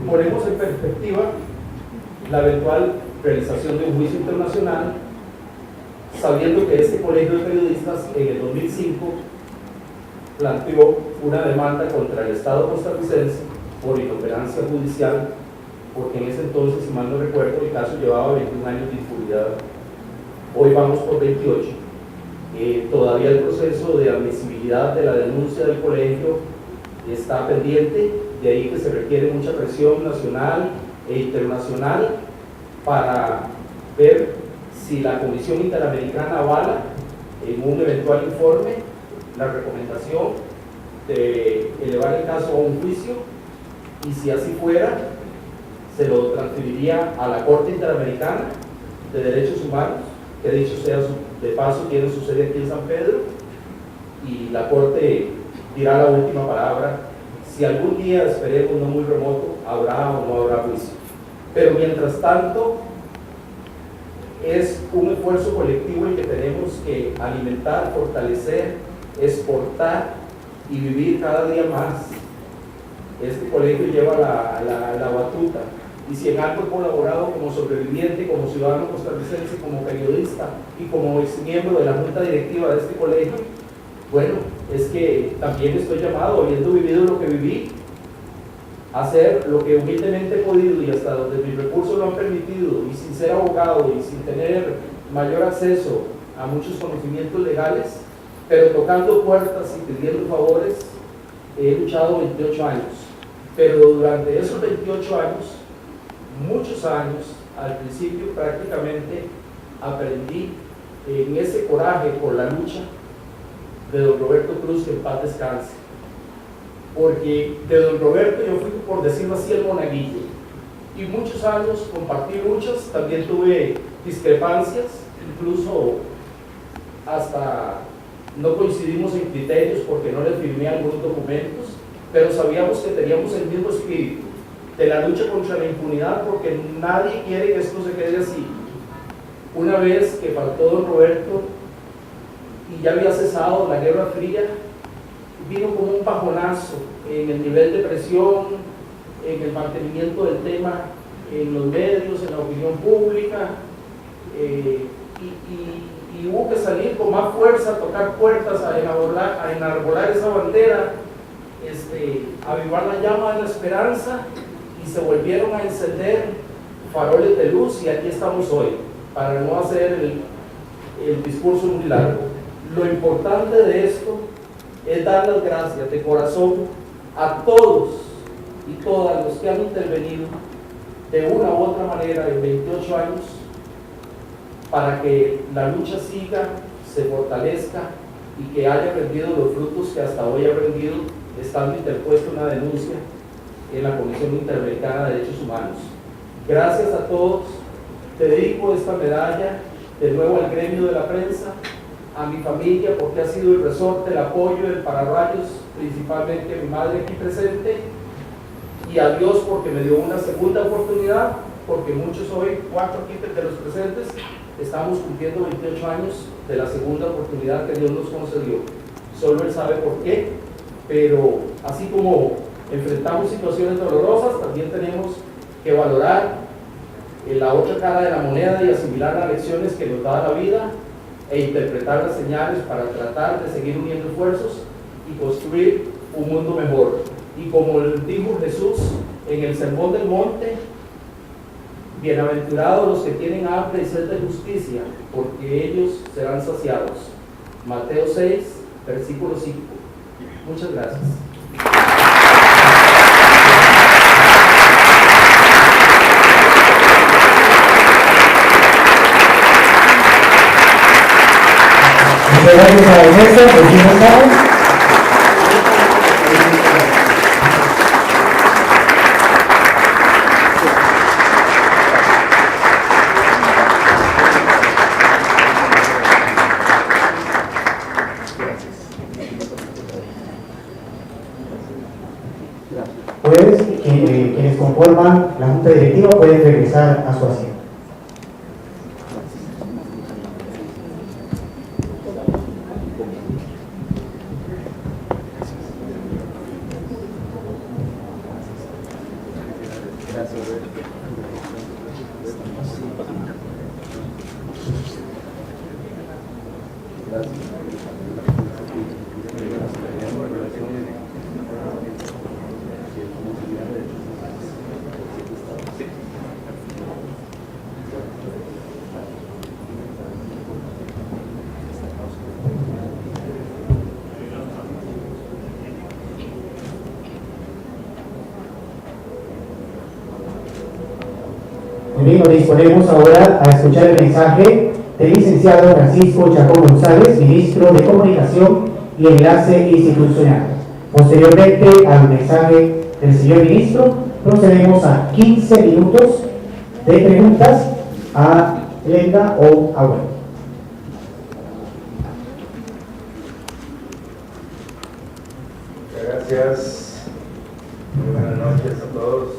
ponemos en perspectiva la eventual realización de un juicio internacional, sabiendo que este colegio de periodistas en el 2005 planteó una demanda contra el Estado costarricense por inoperancia judicial, porque en ese entonces, si mal no recuerdo, el caso llevaba 21 años de impunidad. Hoy vamos por 28. Todavía el proceso de admisibilidad de la denuncia del colegio está pendiente, de ahí que se requiere mucha presión nacional e internacional para ver si la Comisión Interamericana avala en un eventual informe la recomendación de elevar el caso a un juicio, y si así fuera, se lo transferiría a la Corte Interamericana de Derechos Humanos, que dicho sea de paso tiene su sede aquí en San Pedro, y la Corte dirá la última palabra. Si algún día, esperemos no muy remoto, habrá o no habrá juicio. Pero mientras tanto, es un esfuerzo colectivo el que tenemos que alimentar, fortalecer, exportar y vivir cada día más. Este colegio lleva la batuta, y si en algo he colaborado como sobreviviente, como ciudadano costarricense, como periodista y como ex miembro de la junta directiva de este colegio, bueno, es que también estoy llamado, habiendo vivido lo que viví, a hacer lo que humildemente he podido y hasta donde mis recursos lo han permitido, y sin ser abogado y sin tener mayor acceso a muchos conocimientos legales, pero tocando puertas y pidiendo favores. He luchado 28 años, pero durante esos 28 años, muchos años, al principio prácticamente aprendí en ese coraje por la lucha de don Roberto Cruz, que en paz descanse, porque de don Roberto yo fui, por decirlo así, el monaguillo, y muchos años compartí luchas, también tuve discrepancias, incluso hasta no coincidimos en criterios porque no le firmé algunos documentos, pero sabíamos que teníamos el mismo espíritu de la lucha contra la impunidad, porque nadie quiere que esto se quede así. Una vez que faltó don Roberto y ya había cesado la Guerra Fría, vino como un bajonazo en el nivel de presión, en el mantenimiento del tema en los medios, en la opinión pública, y hubo que salir con más fuerza, a tocar puertas, a enarbolar esa bandera, avivar la llama de la esperanza, y se volvieron a encender faroles de luz, y aquí estamos hoy, para no hacer el discurso muy largo. Lo importante de esto es dar las gracias de corazón a todos y todas los que han intervenido de una u otra manera en 28 años para que la lucha siga, se fortalezca y que haya rendido los frutos que hasta hoy ha rendido, estando interpuesta una denuncia en la Comisión Interamericana de Derechos Humanos. Gracias a todos. Te dedico esta medalla de nuevo al gremio de la prensa, a mi familia, porque ha sido el resorte, el apoyo, el pararrayos, principalmente a mi madre aquí presente, y a Dios porque me dio una segunda oportunidad, porque muchos hoy, 4 aquí de los presentes, estamos cumpliendo 28 años de la segunda oportunidad que Dios nos concedió. Solo Él sabe por qué, pero así como enfrentamos situaciones dolorosas, también tenemos que valorar la otra cara de la moneda y asimilar las lecciones que nos da la vida e interpretar las señales para tratar de seguir uniendo esfuerzos y construir un mundo mejor. Y como dijo Jesús en el Sermón del Monte, bienaventurados los que tienen hambre y sed de justicia, porque ellos serán saciados. Mateo 6, versículo 5. Muchas gracias. Muchas gracias a la mesa, por fin estamos. Pues quienes conforman la Junta Directiva pueden regresar a su asiento. Bien, nos disponemos ahora a escuchar el mensaje del licenciado Francisco Chacón González, ministro de Comunicación y Enlace Institucional. Posteriormente al mensaje del señor ministro, procedemos a 15 minutos de preguntas a Glenda o a Gwen. Gracias. Muy buenas noches a todos.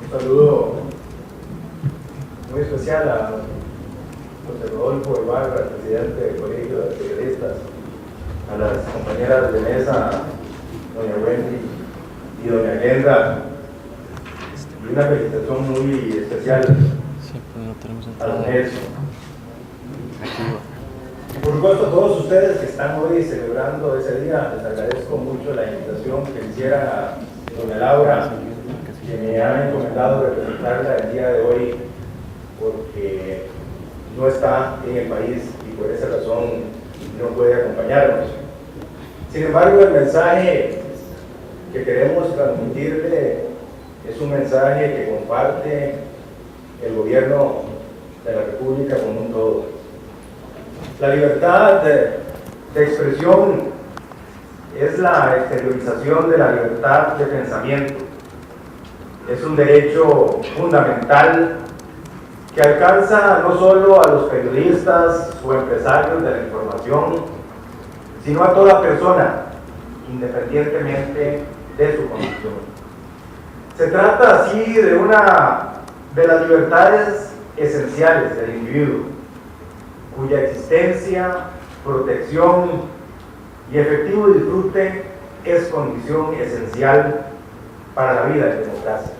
Un saludo muy especial a José Rodolfo Ibarra, presidente del Colegio de Periodistas, a las compañeras de mesa, doña Wendy y doña Glenda, y una felicitación muy especial a don Nelson. Y por supuesto a todos ustedes que están hoy celebrando ese día, les agradezco mucho la invitación que hicieran a doña Laura, que me han encomendado representarla el día de hoy, porque no está en el país y por esa razón no puede acompañarnos. Sin embargo, el mensaje que queremos transmitirle es un mensaje que comparte el gobierno de la República como un todo. La libertad de expresión es la exteriorización de la libertad de pensamiento. Es un derecho fundamental que alcanza no solo a los periodistas o empresarios de la información, sino a toda persona, independientemente de su condición. Se trata así de una de las libertades esenciales del individuo, cuya existencia, protección y efectivo disfrute es condición esencial para la vida de democracia.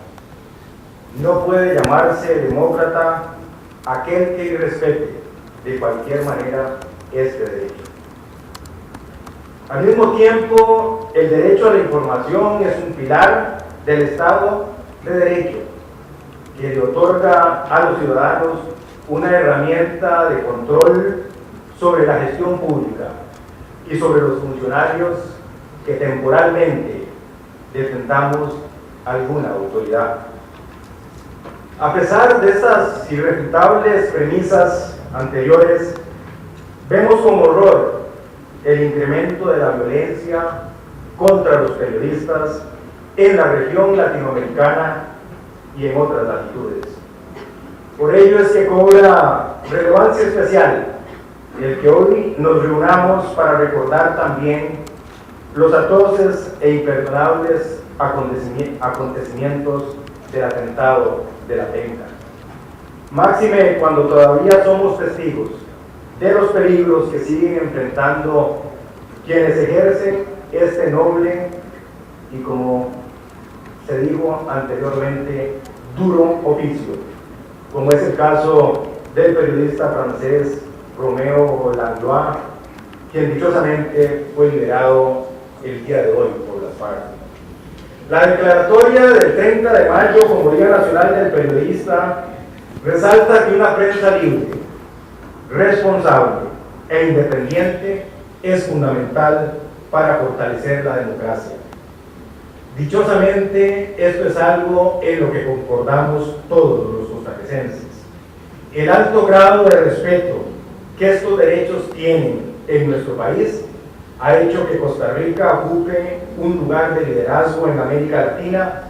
No puede llamarse demócrata aquel que irrespete de cualquier manera este derecho. Al mismo tiempo, el derecho a la información es un pilar del Estado de Derecho que le otorga a los ciudadanos una herramienta de control sobre la gestión pública y sobre los funcionarios que temporalmente detentamos alguna autoridad. A pesar de estas irrefutables premisas anteriores, vemos con horror el incremento de la violencia contra los periodistas en la región latinoamericana y en otras latitudes. Por ello es que cobra relevancia especial el que hoy nos reunamos para recordar también los atroces e imperdonables acontecimientos del atentado de la Penca. Máxime cuando todavía somos testigos de los peligros que siguen enfrentando quienes ejercen este noble y, como se dijo anteriormente, duro oficio, como es el caso del periodista francés Romeo Langlois, quien dichosamente fue liberado el día de hoy por las FARC. La declaratoria del 30 de mayo como Día Nacional del Periodista resalta que una prensa libre, responsable e independiente es fundamental para fortalecer la democracia. Dichosamente, esto es algo en lo que concordamos todos los costarricenses. El alto grado de respeto que estos derechos tienen en nuestro país ha hecho que Costa Rica ocupe un lugar de liderazgo en América Latina,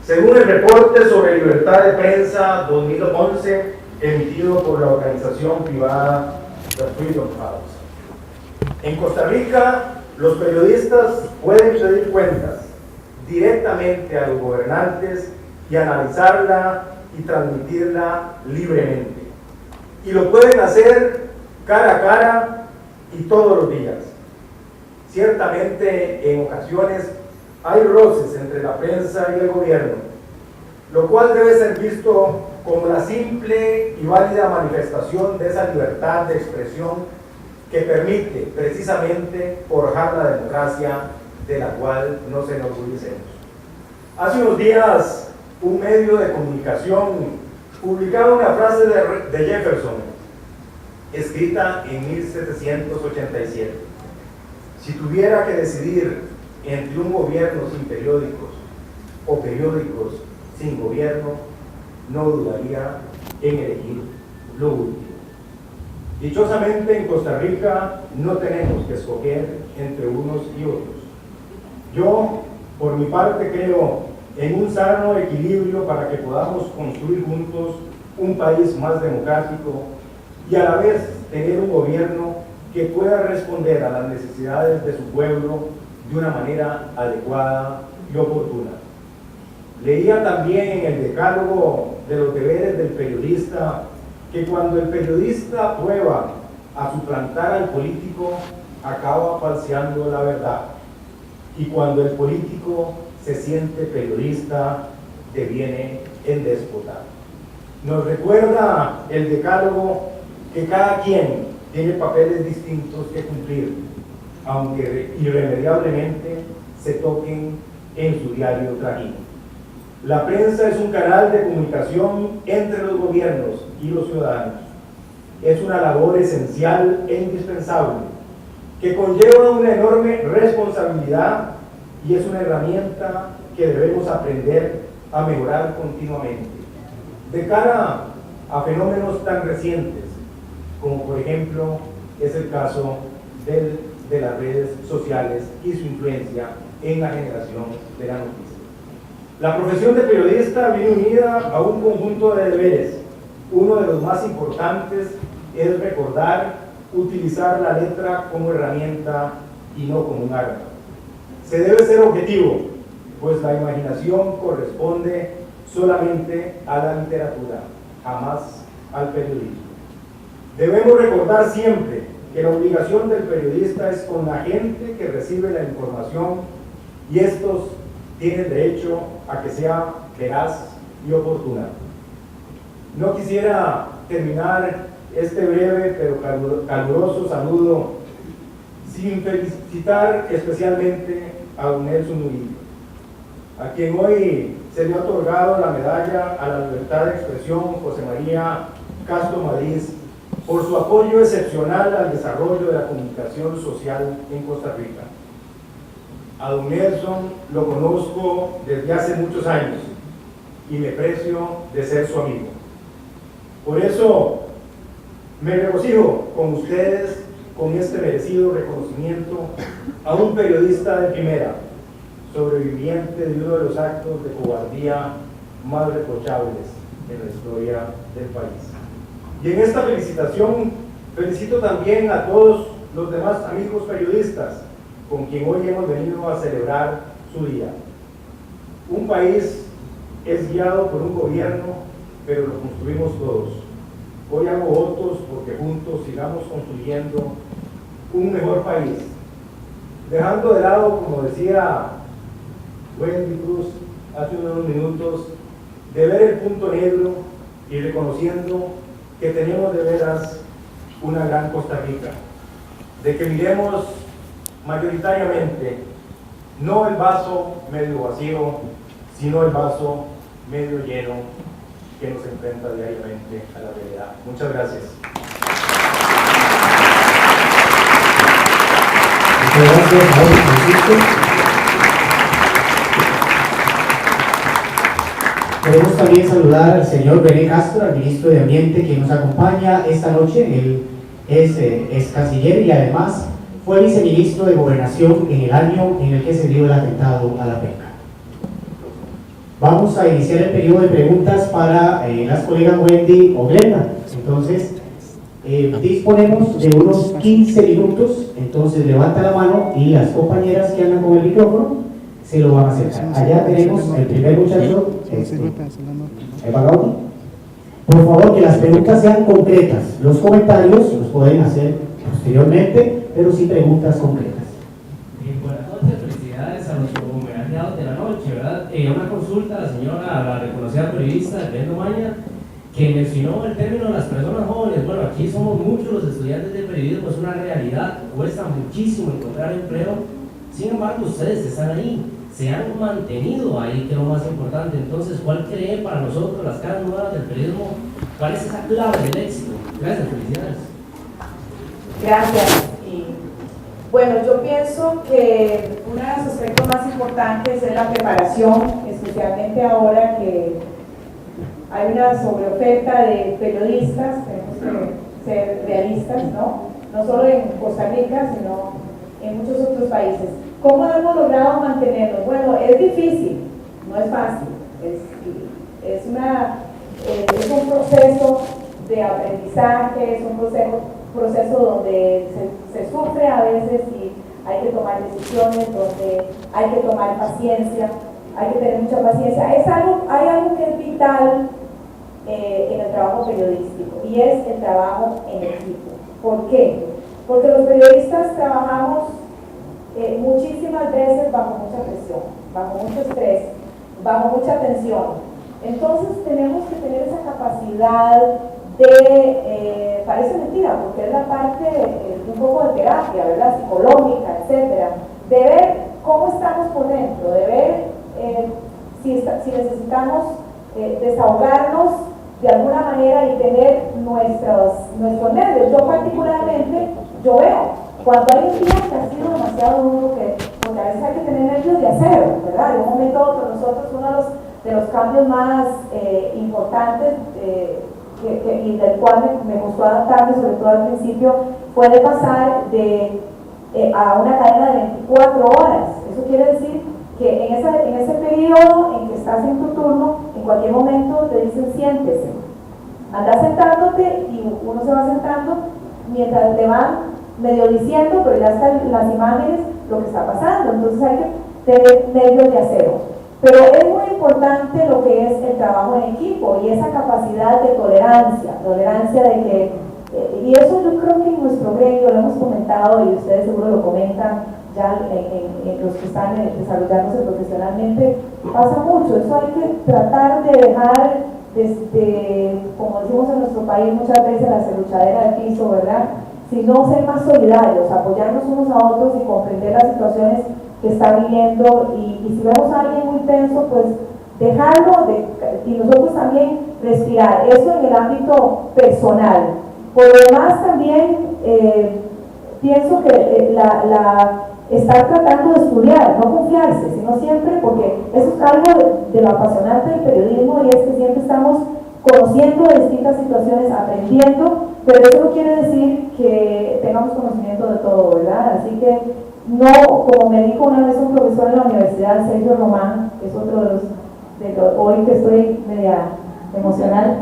según el reporte sobre libertad de prensa 2011 emitido por la organización privada The Freedom House. En Costa Rica, los periodistas pueden pedir cuentas directamente a los gobernantes y analizarla y transmitirla libremente. Y lo pueden hacer cara a cara y todos los días. Ciertamente, en ocasiones hay roces entre la prensa y el gobierno, lo cual debe ser visto como la simple y válida manifestación de esa libertad de expresión que permite precisamente forjar la democracia de la cual nos enorgullecemos. Hace unos días, un medio de comunicación publicaba una frase de Jefferson, escrita en 1787. Si tuviera que decidir entre un gobierno sin periódicos o periódicos sin gobierno, no dudaría en elegir lo último. Dichosamente en Costa Rica no tenemos que escoger entre unos y otros. Yo, por mi parte, creo en un sano equilibrio para que podamos construir juntos un país más democrático y a la vez tener un gobierno que pueda responder a las necesidades de su pueblo de una manera adecuada y oportuna. Leía también en el decálogo de los deberes del periodista que cuando el periodista prueba a suplantar al político, acaba falseando la verdad. Y cuando el político se siente periodista, deviene el déspota. Nos recuerda el decálogo que cada quien tiene papeles distintos que cumplir, aunque irremediablemente se toquen en su diario trajín. La prensa es un canal de comunicación entre los gobiernos y los ciudadanos. Es una labor esencial e indispensable que conlleva una enorme responsabilidad y es una herramienta que debemos aprender a mejorar continuamente. De cara a fenómenos tan recientes como por ejemplo es el caso de las redes sociales y su influencia en la generación de la noticia. La profesión de periodista viene unida a un conjunto de deberes. Uno de los más importantes es recordar utilizar la letra como herramienta y no como un arma. Se debe ser objetivo, pues la imaginación corresponde solamente a la literatura, jamás al periodismo. Debemos recordar siempre que la obligación del periodista es con la gente que recibe la información y estos tienen derecho a que sea veraz y oportuna. No quisiera terminar este breve pero caluroso saludo sin felicitar especialmente a don Nelson Murillo, a quien hoy se le ha otorgado la medalla a la libertad de expresión José María Castro Madrid por su apoyo excepcional al desarrollo de la comunicación social en Costa Rica. A don Nelson lo conozco desde hace muchos años y me precio de ser su amigo. Por eso me regocijo con ustedes con este merecido reconocimiento a un periodista de primera, sobreviviente de uno de los actos de cobardía más reprochables en la historia del país. Y en esta felicitación felicito también a todos los demás amigos periodistas con quien hoy hemos venido a celebrar su día. Un país es guiado por un gobierno, pero lo construimos todos. Hoy hago votos porque juntos sigamos construyendo un mejor país, dejando de lado, como decía Wendy Cruz hace unos minutos, de ver el punto negro y reconociendo que tenemos de veras una gran Costa Rica, de que miremos mayoritariamente no el vaso medio vacío, sino el vaso medio lleno que nos enfrenta diariamente a la realidad. Muchas gracias. Muchas gracias, Mauricio Francisco. Queremos también saludar al señor René Castro, al ministro de Ambiente, que nos acompaña esta noche. Él es canciller y además fue viceministro de Gobernación en el año en el que se dio el atentado a la penca. Vamos a iniciar el periodo de preguntas para las colegas Wendy o Glenda. Entonces, disponemos de unos 15 minutos. Entonces, levanta la mano y las compañeras que andan con el micrófono se lo van a acercar. Allá tenemos el primer muchacho, Eva Gaudi. Por favor, que las preguntas sean concretas. Los comentarios los pueden hacer posteriormente, pero sí preguntas concretas. Buenas noches, felicidades a nuestros homenajeados de la noche, ¿verdad? Una consulta a la señora, la reconocida periodista Glenda Maña, que mencionó el término de las personas jóvenes. Bueno, aquí somos muchos los estudiantes de periodismo, es una realidad, cuesta muchísimo encontrar empleo, sin embargo ustedes están ahí, se han mantenido ahí, que es lo más importante. Entonces, ¿cuál creen para nosotros, las caras nuevas del periodismo, cuál es esa clave del éxito? Gracias, felicidades. Gracias. Y, bueno, yo pienso que uno de los aspectos más importantes es la preparación, especialmente ahora que hay una sobreoferta de periodistas. Tenemos que ser realistas periodistas, no solo en Costa Rica, sino en muchos otros países. ¿Cómo hemos logrado mantenernos? Bueno, es difícil, no es fácil, es un proceso de aprendizaje, es un proceso donde se sufre a veces y hay que tomar decisiones, donde hay que tomar paciencia, hay que tener mucha paciencia. Hay algo que es vital en el trabajo periodístico y es el trabajo en equipo. ¿Por qué? Porque los periodistas trabajamos muchísimas veces bajo mucha presión, bajo mucho estrés, bajo mucha tensión. Entonces tenemos que tener esa capacidad de, parece mentira, porque es la parte un poco de terapia, ¿verdad? Psicológica, etcétera, de ver cómo estamos por dentro, de ver si necesitamos desahogarnos de alguna manera y tener nuestros nervios. Yo particularmente, veo cuando hay un día que ha sido demasiado duro, porque a veces hay que tener nervios de acero, ¿verdad? De un momento a otro, nosotros uno de los cambios más importantes y del cual me costó adaptarme, sobre todo al principio, fue de pasar a una cadena de 24 horas. Eso quiere decir que en ese periodo en que estás en tu turno, en cualquier momento te dicen siéntese. Andas sentándote y uno se va sentando mientras le van medio diciendo, pero ya están las imágenes, lo que está pasando. Entonces hay que tener nervios de acero. Pero es muy importante lo que es el trabajo en equipo y esa capacidad de tolerancia de que, y eso yo creo que en nuestro gremio lo hemos comentado y ustedes seguro lo comentan ya en los que están desarrollándose profesionalmente, pasa mucho. Eso hay que tratar de dejar, como decimos en nuestro país muchas veces, la serruchadera del piso, ¿verdad? Sino ser más solidarios, apoyarnos unos a otros y comprender las situaciones que está viviendo y si vemos a alguien muy tenso, pues dejarlo y nosotros también respirar. Eso en el ámbito personal. Por lo demás también pienso que estar tratando de estudiar, no confiarse, sino siempre, porque eso es algo de lo apasionante del periodismo y es que siempre estamos conociendo de distintas situaciones, aprendiendo, pero eso no quiere decir que tengamos conocimiento de todo, ¿verdad? Así que no, como me dijo una vez un profesor en la universidad, Sergio Román, que es otro de los hoy que estoy media emocional,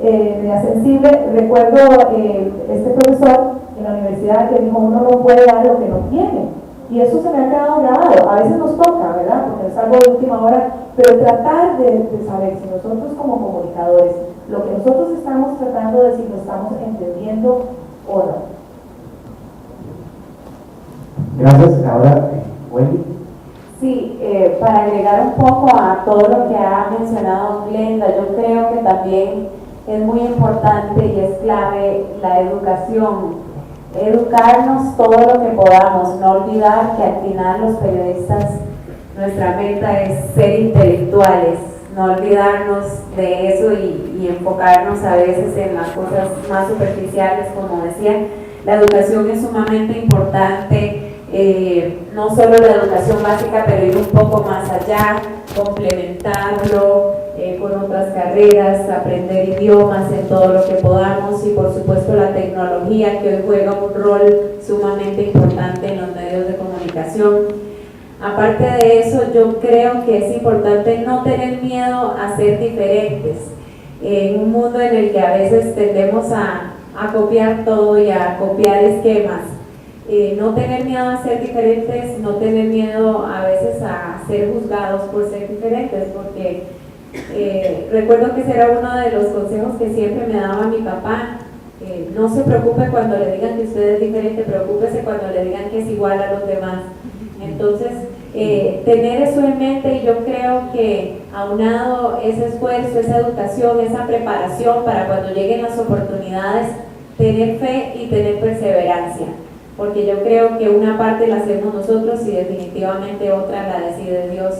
media sensible, recuerdo este profesor en la universidad que dijo, uno no puede dar lo que no tiene, y eso se me ha quedado grabado. A veces nos toca, ¿verdad? Porque es algo de última hora, pero tratar de saber si nosotros como comunicadores, lo que nosotros estamos tratando de decir, lo estamos entendiendo o no. Gracias. Ahora, Wendy. Sí, para agregar un poco a todo lo que ha mencionado Glenda, yo creo que también es muy importante y es clave la educación. Educarnos todo lo que podamos, no olvidar que al final los periodistas, nuestra meta es ser intelectuales, no olvidarnos de eso y enfocarnos a veces en las cosas más superficiales, como decía. La educación es sumamente importante. No solo la educación básica, pero ir un poco más allá, complementarlo con otras carreras, aprender idiomas en todo lo que podamos y por supuesto la tecnología, que hoy juega un rol sumamente importante en los medios de comunicación. Aparte de eso, yo creo que es importante no tener miedo a ser diferentes en un mundo en el que a veces tendemos a copiar todo y a copiar esquemas. No tener miedo a ser diferentes, no tener miedo a veces a ser juzgados por ser diferentes, porque recuerdo que ese era uno de los consejos que siempre me daba mi papá. No se preocupe cuando le digan que usted es diferente, preocúpese cuando le digan que es igual a los demás. Entonces, tener eso en mente, y yo creo que aunado ese esfuerzo, esa educación, esa preparación para cuando lleguen las oportunidades, tener fe y tener perseverancia. Porque yo creo que una parte la hacemos nosotros y definitivamente otra la decide Dios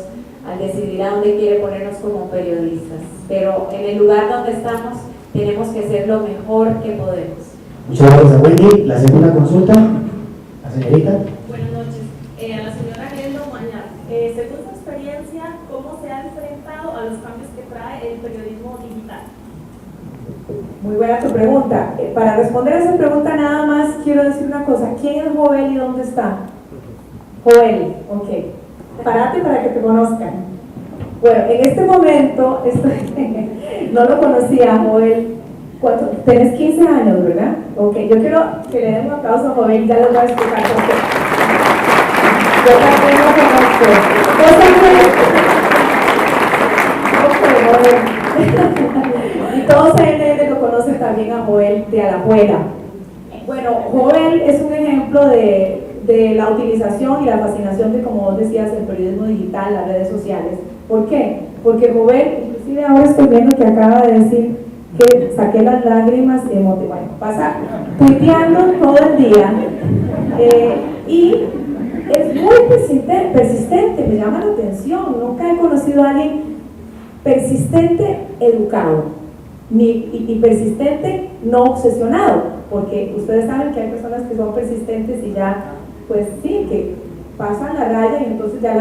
al decidir a dónde quiere ponernos como periodistas. Pero en el lugar donde estamos tenemos que ser lo mejor que podemos. Muchas gracias, Wendy. La segunda consulta, la señorita. Buenas noches. A la señora Glenda Mañar, según su experiencia, ¿cómo se ha enfrentado a los cambios que trae el periodismo digital? Muy buena tu pregunta. Para responder a esa pregunta nada más quiero decir una cosa. ¿Quién es Joel y dónde está? Joel, ok. Párate para que te conozcan. Bueno, en este momento no lo conocía, Joel. Tenés 15 años, ¿verdad? Ok, yo quiero que le den un aplauso a Joel, ya les voy a explicar por qué. Yo también lo conozco. Y todos CNN lo conocen también a Joel de Alajuela. Bueno, Joel es un ejemplo de la utilización y la fascinación de, como vos decías, el periodismo digital, las redes sociales. ¿Por qué? Porque Joel, inclusive ahora estoy viendo que acaba de decir que saqué las lágrimas y bueno, pasa tuiteando todo el día y es muy persistente, me llama la atención. Nunca he conocido a alguien persistente, educado, y persistente, no obsesionado, porque ustedes saben que hay personas que son persistentes y ya, pues sí, que pasan la raya y entonces ya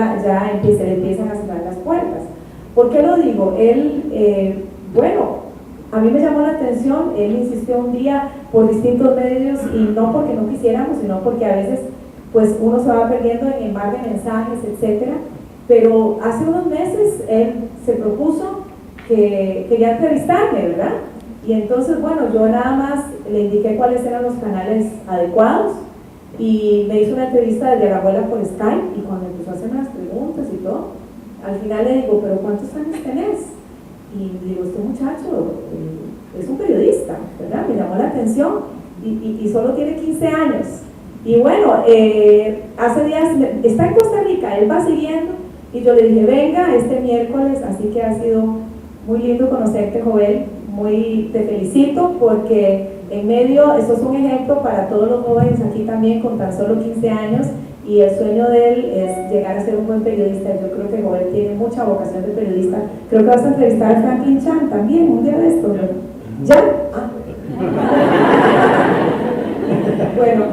empiezan a cerrar las puertas. ¿Por qué lo digo? Él, bueno, a mí me llamó la atención, él insistió un día por distintos medios y no porque no quisiéramos, sino porque a veces pues uno se va perdiendo en el mar de mensajes, etcétera. Pero hace unos meses él se propuso que quería entrevistarme, ¿verdad? Y entonces, bueno, yo nada más le indiqué cuáles eran los canales adecuados y me hizo una entrevista desde la abuela por Skype y cuando empezó a hacerme las preguntas y todo, al final le digo, ¿pero cuántos años tenés? Y digo, este muchacho es un periodista, ¿verdad? Me llamó la atención y solo tiene 15 años. Y bueno, hace días, está en Costa Rica, él va siguiendo y yo le dije, venga este miércoles, así que ha sido muy lindo conocerte, Joel, te felicito porque en medio, esto es un ejemplo para todos los jóvenes aquí también con tan solo 15 años y el sueño de él es llegar a ser un buen periodista. Yo creo que Joel tiene mucha vocación de periodista. Creo que vas a entrevistar a Franklin Chan también un día de esto, ¿no? ¿Ya? Ah. Bueno,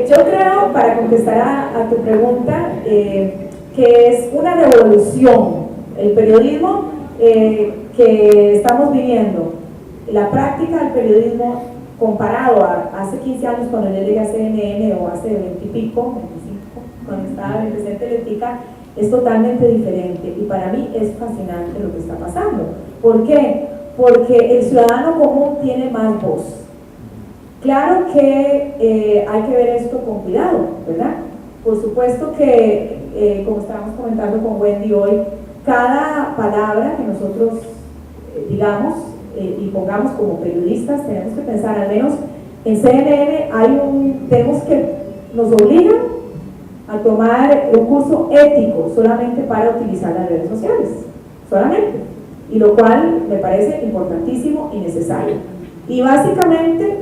yo creo, para contestar a tu pregunta, que es una revolución el periodismo que estamos viviendo. La práctica del periodismo comparado a hace 15 años cuando yo llegué a CNN o hace 20 y pico, 25, cuando estaba en el presidente Letica, es totalmente diferente y para mí es fascinante lo que está pasando. ¿Por qué? Porque el ciudadano común tiene más voz. Claro que hay que ver esto con cuidado, ¿verdad? Por supuesto que, como estábamos comentando con Wendy hoy, cada palabra que nosotros digamos y pongamos como periodistas, tenemos que pensar, al menos en CNN nos obligan a tomar un curso ético solamente para utilizar las redes sociales, solamente, y lo cual me parece importantísimo y necesario. Y básicamente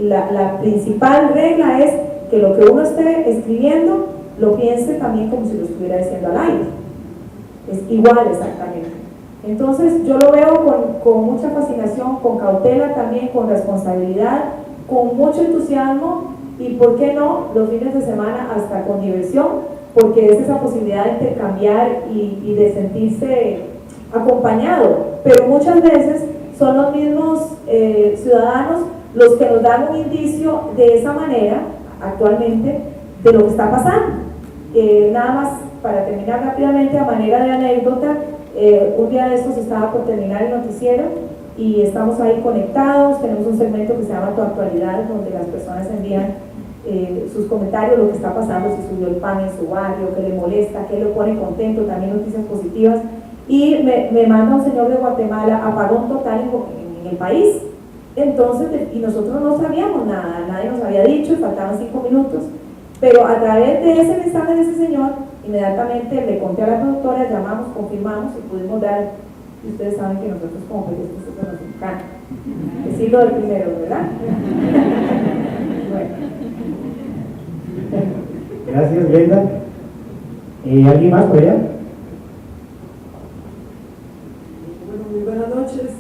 la principal regla es que lo que uno esté escribiendo lo piense también como si lo estuviera diciendo al aire. Es igual exactamente. Entonces yo lo veo con mucha fascinación, con cautela también, con responsabilidad, con mucho entusiasmo y, ¿por qué no?, los fines de semana hasta con diversión, porque es esa posibilidad de intercambiar y de sentirse acompañado. Pero muchas veces son los mismos ciudadanos los que nos dan un indicio de esa manera, actualmente, de lo que está pasando. Nada más para terminar rápidamente, a manera de anécdota, un día de estos estaba por terminar el noticiero y estamos ahí conectados, tenemos un segmento que se llama Tu Actualidad, donde las personas envían sus comentarios, lo que está pasando, si subió el pan en su barrio, qué le molesta, qué lo pone contento, también noticias positivas. Y me manda un señor de Guatemala, apagón total en el país. Entonces, y nosotros no sabíamos nada, nadie nos había dicho, faltaban 5 minutos, pero a través de ese mensaje de ese señor, inmediatamente le conté a la productora, llamamos, confirmamos y pudimos dar, y ustedes saben que nosotros como periodistas eso nos encanta, decirlo del primero, ¿verdad? Bueno. Gracias, Brenda. ¿Alguien más por allá? Bueno, muy buenas noches.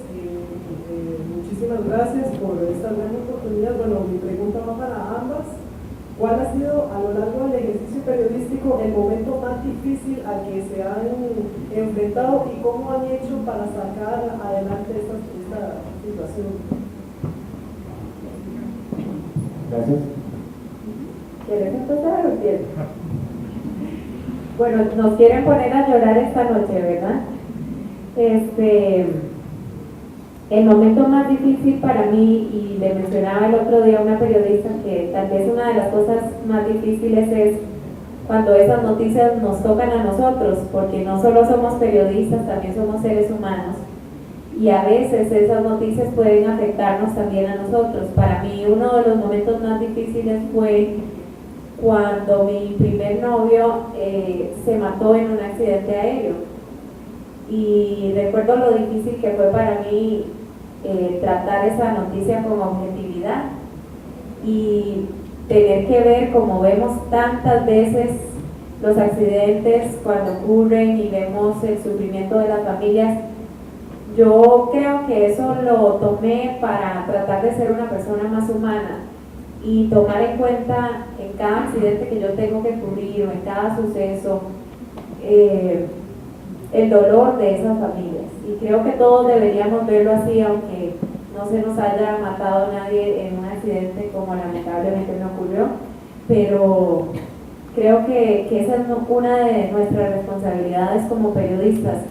Muchísimas gracias por esta gran oportunidad. Bueno, mi pregunta va para ambas. ¿Cuál ha sido a lo largo del ejercicio periodístico el momento más difícil al que se han enfrentado y cómo han hecho para sacar adelante esta situación? Gracias. ¿Quieres empezar o quieres? Bueno, nos quieren poner a llorar esta noche, ¿verdad? El momento más difícil para mí, y le mencionaba el otro día a una periodista que tal vez una de las cosas más difíciles es cuando esas noticias nos tocan a nosotros, porque no solo somos periodistas, también somos seres humanos, y a veces esas noticias pueden afectarnos también a nosotros. Para mí uno de los momentos más difíciles fue cuando mi primer novio se mató en un accidente aéreo, y recuerdo lo difícil que fue para mí tratar esa noticia con objetividad y tener que ver, como vemos tantas veces los accidentes cuando ocurren y vemos el sufrimiento de las familias. Yo creo que eso lo tomé para tratar de ser una persona más humana y tomar en cuenta en cada accidente que yo tengo que cubrir o en cada suceso el dolor de esas familias. Y creo que todos deberíamos verlo así, aunque no se nos haya matado nadie en un accidente como lamentablemente me ocurrió, pero creo que esa es una de nuestras responsabilidades como periodistas,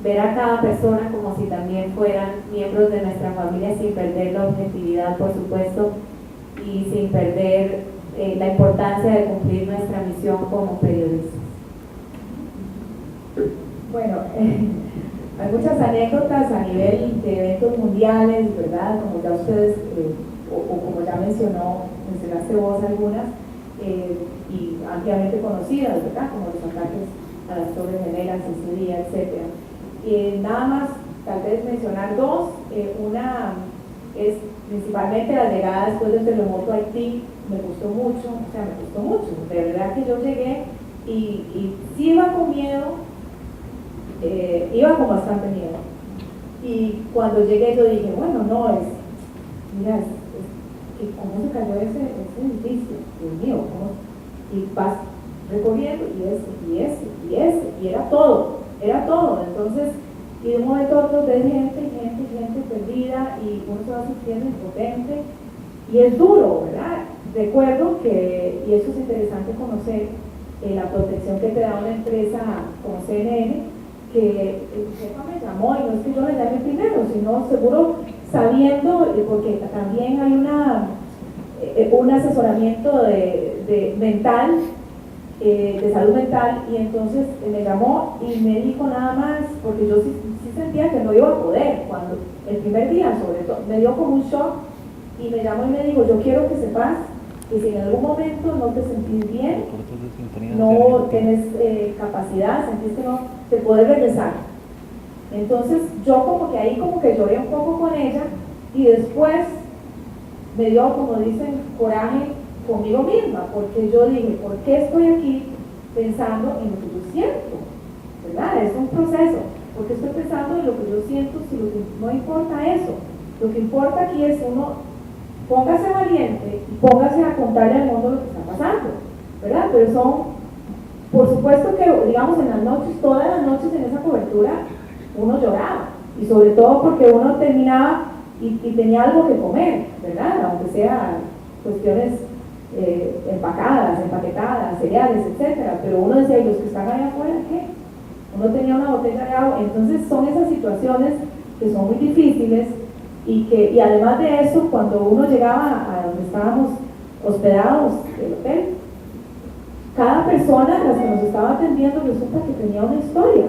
ver a cada persona como si también fueran miembros de nuestra familia, sin perder la objetividad, por supuesto, y sin perder la importancia de cumplir nuestra misión como periodistas. Bueno, hay muchas anécdotas a nivel de eventos mundiales, ¿verdad? Como ya ustedes, o como ya mencionaste vos algunas, y ampliamente conocidas, ¿verdad? Como los ataques a las Torres Gemelas ese día, etc. Nada más, tal vez mencionar dos. Una es principalmente la llegada después del terremoto a Haití. Me gustó mucho, de verdad que yo llegué y sí iba con miedo. Iba con bastante miedo, y cuando llegué yo dije, bueno, mira, ¿cómo se cayó ese edificio? Dios mío, ¿cómo? Y vas recorriendo y era todo, entonces, y de un momento a otro ves gente perdida y uno se va sintiendo impotente y es duro, ¿verdad? Recuerdo que, y eso es interesante conocer, la protección que te da una empresa como CNN, que el jefe me llamó, y no es que yo le llame primero, sino seguro sabiendo, porque también hay un asesoramiento de mental, de salud mental, y entonces me llamó y me dijo nada más, porque yo sí sentía que no iba a poder, cuando el primer día sobre todo, me dio como un shock, y me llamó y me dijo, yo quiero que sepas que si en algún momento no te sentís bien, no tienes capacidad, sentís que no te puedes regresar. Entonces yo como que ahí como que lloré un poco con ella, y después me dio, como dicen, coraje conmigo misma, porque yo dije, ¿por qué estoy aquí pensando en lo que yo siento? ¿Verdad? Es un proceso. ¿Por qué estoy pensando en lo que yo siento si lo que no importa eso? Lo que importa aquí es uno, póngase valiente y póngase a contarle al mundo lo que está pasando, ¿verdad? Pero son, por supuesto que, digamos, en las noches, todas las noches en esa cobertura, uno lloraba, y sobre todo porque uno terminaba y tenía algo que comer, ¿verdad? Aunque sea cuestiones empacadas, empaquetadas, cereales, etcétera, pero uno decía, ¿y los que están allá afuera qué? Uno tenía una botella de agua. Entonces son esas situaciones que son muy difíciles, y además de eso, cuando uno llegaba a donde estábamos hospedados, el hotel, cada persona, las que nos estaba atendiendo, resulta que tenía una historia,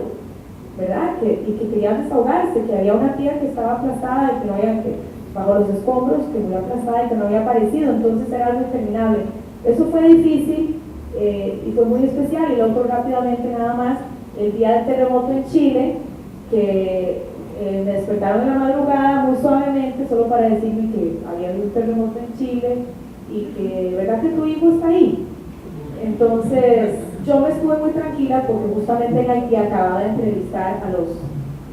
¿verdad? Y que querían desahogarse, que había una tía que estaba aplastada y que no había, bajo los escombros, que murió aplastada y que no había aparecido, entonces era algo interminable. Eso fue difícil y fue muy especial. Y luego rápidamente nada más, el día del terremoto en Chile, que me despertaron en la madrugada muy suavemente, solo para decirme que había habido un terremoto en Chile y que, ¿verdad que tu hijo está ahí? Entonces yo me estuve muy tranquila, porque justamente en Haití acababa de entrevistar a los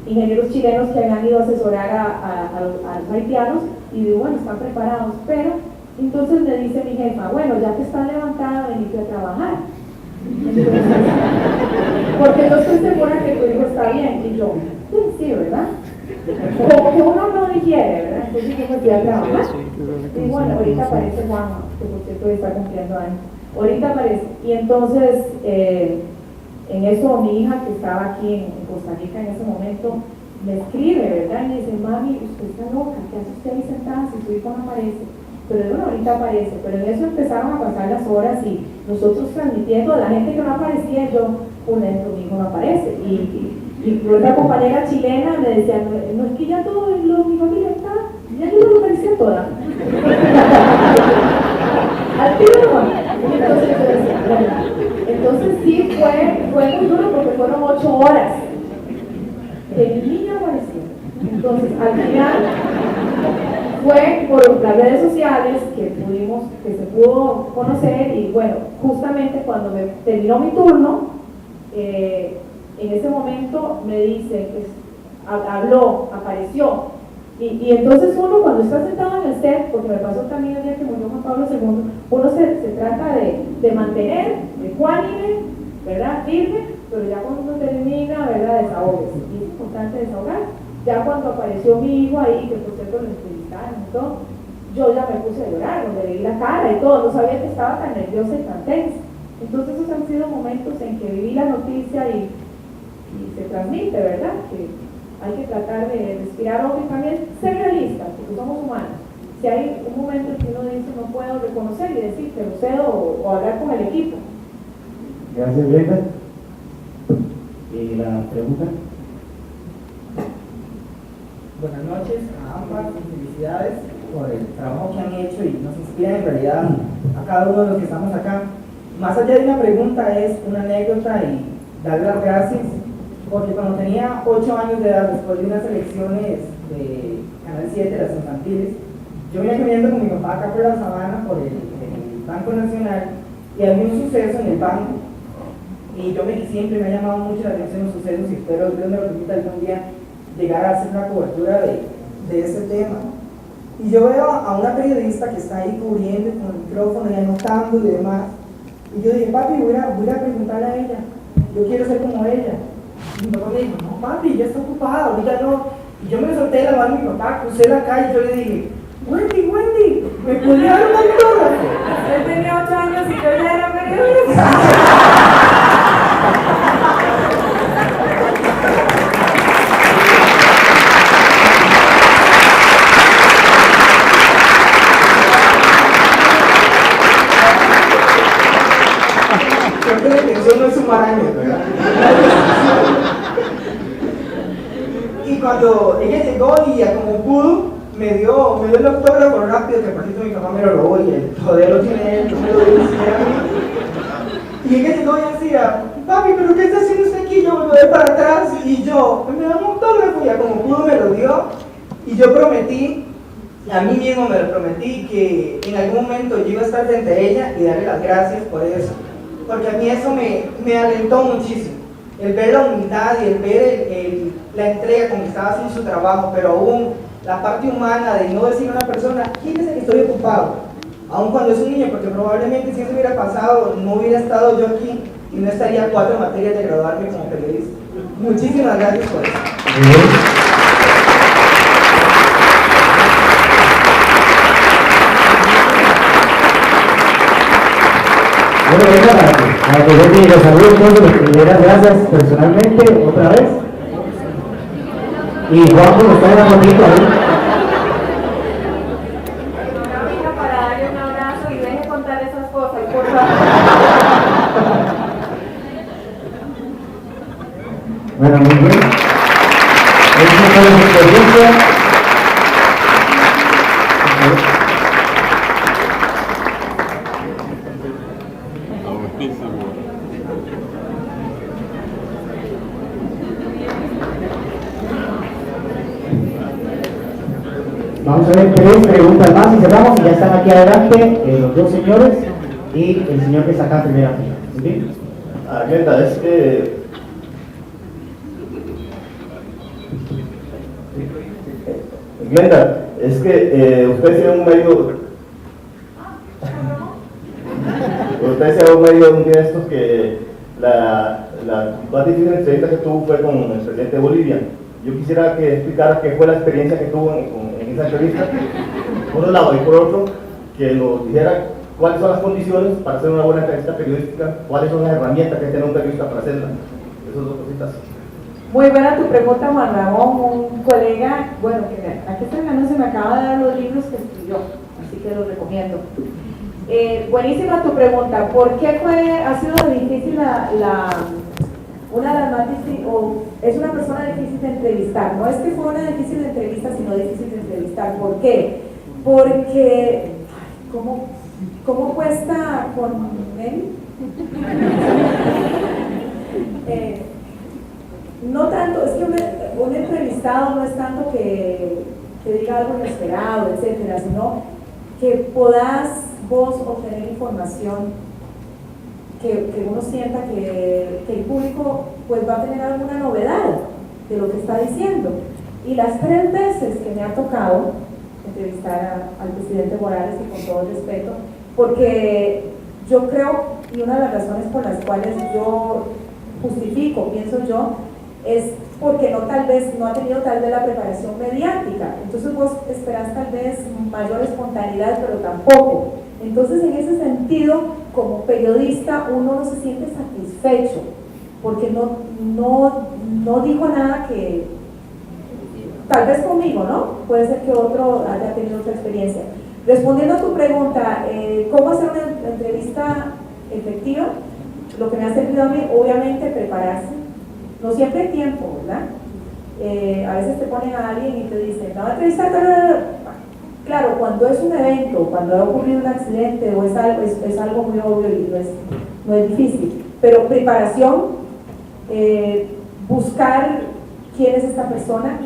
ingenieros chilenos que habían ido a asesorar a los haitianos, y digo, bueno, están preparados, pero Entonces me dice mi jefa, bueno, ya que estás levantada, venite a trabajar. Entonces, porque yo estoy segura que tu hijo está bien. Y yo, sí, ¿verdad? Como que uno no digiere, ¿verdad? Entonces dije, pues voy a trabajar. Y bueno, ahorita aparece Juanma, que por cierto está cumpliendo años. Ahorita aparece. Y entonces, en eso mi hija, que estaba aquí en Costa Rica en ese momento, me escribe, ¿verdad? Y me dice, mami, usted está loca, ¿qué hace usted ahí sentada si su hijo no aparece? Pero bueno, ahorita aparece. Pero en eso empezaron a pasar las horas y nosotros transmitiendo a la gente que no aparecía, yo, por dentro, mi hijo no aparece. Y otra compañera chilena me decía, no es que ya todo, mi familia está, ya yo no lo parecía toda. Al tiro no. Entonces yo decía, bueno, entonces sí fue muy duro porque fueron 8 horas que mi niña apareció. Entonces al final fue por las redes sociales que se pudo conocer y bueno, justamente cuando me terminó mi turno, en ese momento me dice, habló, apareció. Y entonces uno cuando está sentado en el set, porque me pasó también el día que murió Juan Pablo II, uno se trata de mantener ecuánime, ¿verdad? Firme, pero ya cuando uno termina, ¿verdad? Desahogues. Y es importante desahogar. Ya cuando apareció mi hijo ahí, que por cierto lo entrevistaron y todo, yo ya me puse a llorar, donde le vi la cara y todo, no sabía que estaba tan nerviosa y tan tensa. Entonces esos han sido momentos en que viví la noticia y se transmite, ¿verdad? Que hay que tratar de respirar hondo y también ser realistas, porque somos humanos. Si hay un momento en que uno dice no puedo reconocer y decir que lo cedo o hablar con el equipo. Gracias, Brenda. ¿Y la pregunta? Buenas noches a ambas y felicidades por el trabajo que han hecho y nos inspira en realidad a cada uno de los que estamos acá. Más allá de una pregunta es una anécdota y darle las gracias porque cuando tenía 8 años de edad, después de unas elecciones de Canal 7, las infantiles, yo venía caminando con mi papá acá por la Sabana, por el Banco Nacional, y había un suceso en el banco, y siempre me ha llamado mucho la atención los sucesos y espero Dios me lo permita algún día llegar a hacer una cobertura de ese tema. Y yo veo a una periodista que está ahí cubriendo con el micrófono y anotando y demás, y yo dije, papi, voy a preguntarle a ella, yo quiero ser como ella. Y mi papá me dijo, no papi, ya está ocupada, ahorita no. Y yo me solté de la mano de mi papá, crucé la calle y yo le dije, Wendy, ¿me podría dar un autógrafo? Él tenía 8 años y yo ya era periodista. Creo que la intención no es sumar años, ¿verdad? Y cuando ella llegó y ya como pudo, me dio el autógrafo rápido, que por cierto mi papá me lo robó y el joder lo tiene él, no me lo dio ni siquiera a mí. Y ella llegó y decía, papi, ¿pero qué está haciendo usted aquí? Yo volví para atrás y yo, me da un autógrafo y ya como pudo me lo dio. Y yo prometí, a mí mismo me lo prometí, que en algún momento yo iba a estar frente a ella y darle las gracias por eso. Porque a mí eso me alentó muchísimo. El ver la humildad y el ver la entrega con que estaba haciendo su trabajo, pero aún la parte humana de no decir a una persona, fíjese que estoy ocupado, aun cuando es un niño, porque probablemente si eso hubiera pasado, no hubiera estado yo aquí y no estaría 4 materias de graduarme como periodista. Muchísimas gracias por eso. Bueno, venga, para que yo los saludos todos, les gracias personalmente otra vez. Y Juan, nos está en la fotito ahí. Para darle un abrazo y deje contar esas cosas, por favor. Bueno, muy bien. Esa fue la experiencia. Vamos a ver 3 preguntas más y cerramos y ya están aquí adelante los 2 señores y el señor que está acá en primera fila. ¿Sí? Glenda, es que Glenda, es que usted tiene un medio Usted decía a un medio de un día de estos que la más difícil entrevista que tuvo fue con el presidente de Bolivia. Yo quisiera que explicara qué fue la experiencia que tuvo en esa entrevista, por un lado, y por otro, que nos dijera cuáles son las condiciones para hacer una buena entrevista periodística, cuáles son las herramientas que tiene un periodista para hacerla. Esas dos cositas. Muy buena tu pregunta, Juan Ramón, un colega, bueno, que aquí no se me acaba de dar los libros que escribió, así que los recomiendo. Buenísima tu pregunta, ¿por qué ha sido difícil una de las más difíciles, o es una persona difícil de entrevistar? No es que fue una difícil entrevista, sino difícil de entrevistar. ¿Por qué? Porque, ¿cómo cuesta con él? No tanto, es que un entrevistado no es tanto que diga algo inesperado, etcétera, sino que puedas vos obtener información que uno sienta que el público pues va a tener alguna novedad de lo que está diciendo. Y las 3 veces que me ha tocado entrevistar al presidente Morales, y con todo el respeto, porque yo creo, y una de las razones por las cuales yo justifico, pienso yo, es porque no ha tenido tal vez la preparación mediática. Entonces vos esperás tal vez mayor espontaneidad, pero tampoco. Entonces, en ese sentido, como periodista, uno no se siente satisfecho, porque no dijo nada que, tal vez conmigo, ¿no? Puede ser que otro haya tenido otra experiencia. Respondiendo a tu pregunta, ¿cómo hacer una entrevista efectiva? Lo que me ha servido a mí, obviamente, prepararse. No siempre hay tiempo, ¿verdad? A veces te ponen a alguien y te dicen, no, entrevista, claro, cuando es un evento, cuando ha ocurrido un accidente o es algo muy obvio y no es difícil, pero preparación, buscar quién es esta persona,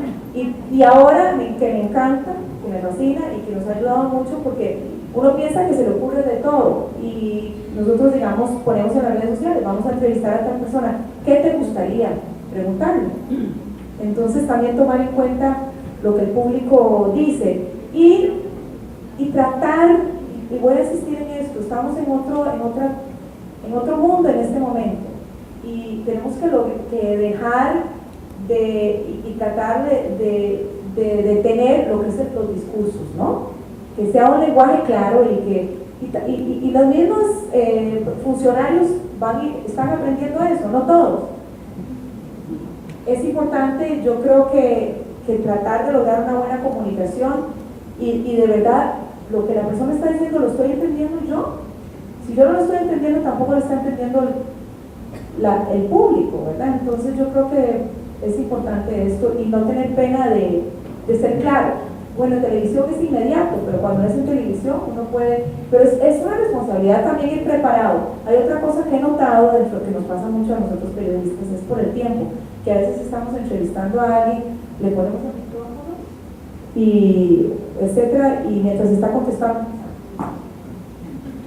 y ahora que me encanta, que me fascina y que nos ha ayudado mucho, porque uno piensa que se le ocurre de todo, y nosotros, digamos, ponemos en las redes sociales, vamos a entrevistar a tal persona, ¿qué te gustaría preguntarle? Entonces también tomar en cuenta lo que el público dice y tratar, y voy a insistir en esto, estamos en otro mundo en este momento, y tenemos que dejar y tratar de tener lo que es los discursos, ¿no? Que sea un lenguaje claro, y los mismos funcionarios están aprendiendo eso, no todos. Es importante, yo creo que tratar de lograr una buena comunicación, y de verdad lo que la persona está diciendo lo estoy entendiendo yo. Si yo no lo estoy entendiendo, tampoco lo está entendiendo el público, ¿verdad? Entonces yo creo que es importante esto, y no tener pena de ser claro. Bueno, en televisión es inmediato, pero cuando es en televisión uno puede, pero es una responsabilidad también ir preparado. Hay otra cosa que he notado dentro que nos pasa mucho a nosotros periodistas, es por el tiempo, que a veces estamos entrevistando a alguien, le ponemos el micrófono y etcétera, y mientras está contestando,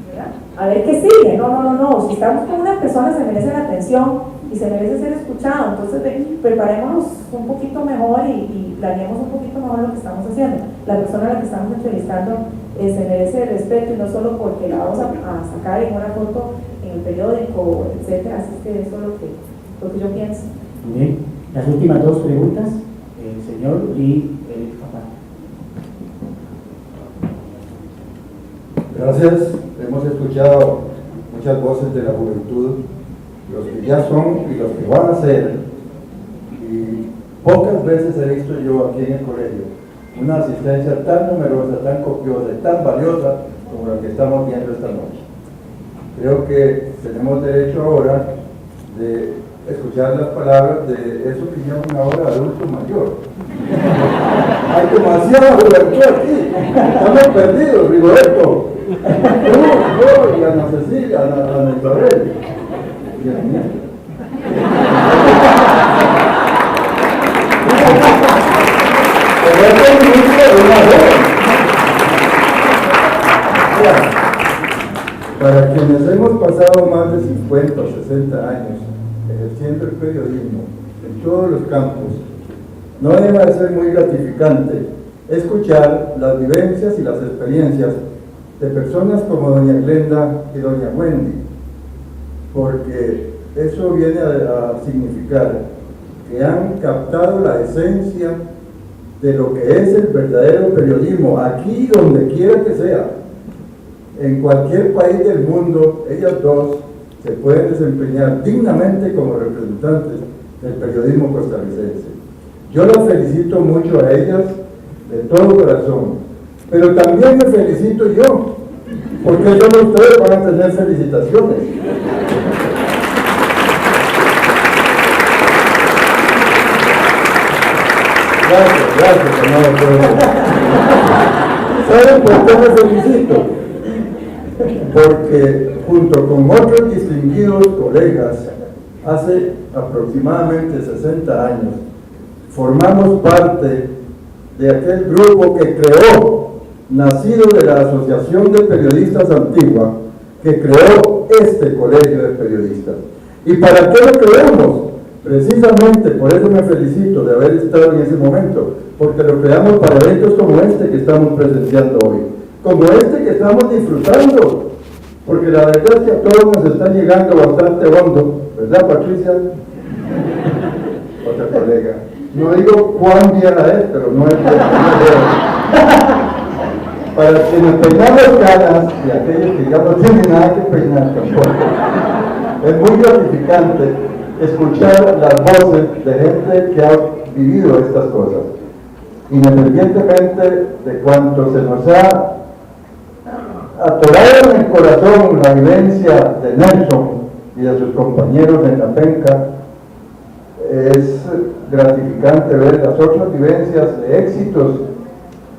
¿verdad? A ver qué sigue. No, si estamos con una persona se merece la atención y se merece ser escuchado. Entonces preparémonos un poquito mejor y planeemos un poquito mejor lo que estamos haciendo. La persona a la que estamos entrevistando se merece el respeto, y no solo porque la vamos a sacar en una foto en el periódico, etcétera. Así que eso es lo que yo pienso. Bien, las últimas 2 preguntas, el señor y el papá. Gracias. Hemos escuchado muchas voces de la juventud, los que ya son y los que van a ser, y pocas veces he visto yo aquí en el colegio una asistencia tan numerosa, tan copiosa y tan valiosa como la que estamos viendo esta noche. Creo que tenemos derecho ahora de escuchar las palabras de eso que llaman ahora adulto mayor. Hay demasiada juventud aquí, estamos perdidos, Rigoberto. Yo y Ana Cecilia, Ana Isabel. Para quienes hemos pasado más de 50 o 60 años ejerciendo el periodismo en todos los campos, no deja de ser muy gratificante escuchar las vivencias y las experiencias de personas como doña Glenda y doña Wendy, porque eso viene a significar que han captado la esencia de lo que es el verdadero periodismo, aquí donde quiera que sea, en cualquier país del mundo. Ellas dos se pueden desempeñar dignamente como representantes del periodismo costarricense. Yo las felicito mucho a ellas de todo corazón, pero también me felicito yo, porque solo ustedes van a tener felicitaciones. Gracias, amado. ¿Saben por qué me felicito? Porque junto con otros distinguidos colegas, hace aproximadamente 60 años, formamos parte de aquel grupo que creó, nacido de la Asociación de Periodistas Antigua, que creó este colegio de periodistas. ¿Y para qué lo creamos? Precisamente por eso me felicito de haber estado en ese momento, porque lo creamos para eventos como este que estamos presenciando hoy, como este que estamos disfrutando, porque la verdad es que a todos nos está llegando bastante hondo, ¿verdad, Patricia? Otra colega. No digo cuán vieja es, pero no es para quienes peinamos canas y aquellos que ya no tienen nada que peinar tampoco. Es muy gratificante escuchar las voces de gente que ha vivido estas cosas, independientemente de cuánto se nos ha atorado en el corazón la vivencia de Nelson y de sus compañeros en la penca. Es gratificante ver las otras vivencias de éxitos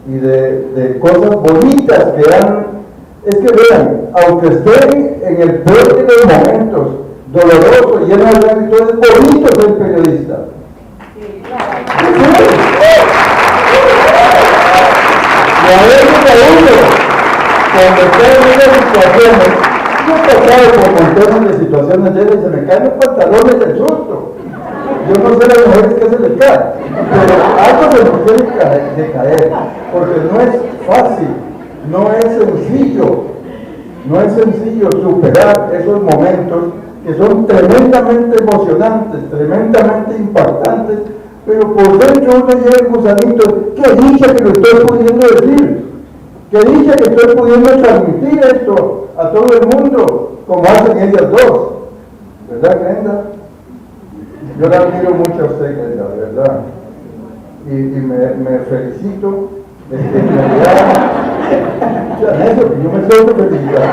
y de cosas bonitas que han. Es que vean, aunque estén en el peor de los momentos, doloroso, lleno de lágrimas, es bonito ser periodista. Y a veces a uno, cuando está en esas situaciones, yo he pasado por montones de situaciones de esas y se me caen los pantalones del susto. Yo no sé las mujeres que se les cae, pero algo se nos tiene que caer, porque no es fácil, no es sencillo superar esos momentos que son tremendamente emocionantes, tremendamente impactantes, pero por dentro uno lleva el gusanito. Qué dicha que lo estoy pudiendo decir, qué dicha que estoy pudiendo transmitir esto a todo el mundo, como hacen ellas dos, ¿verdad, Glenda? Yo la admiro mucho a usted, Glenda, de verdad, y me felicito. En realidad, eso, que yo me tengo que felicitar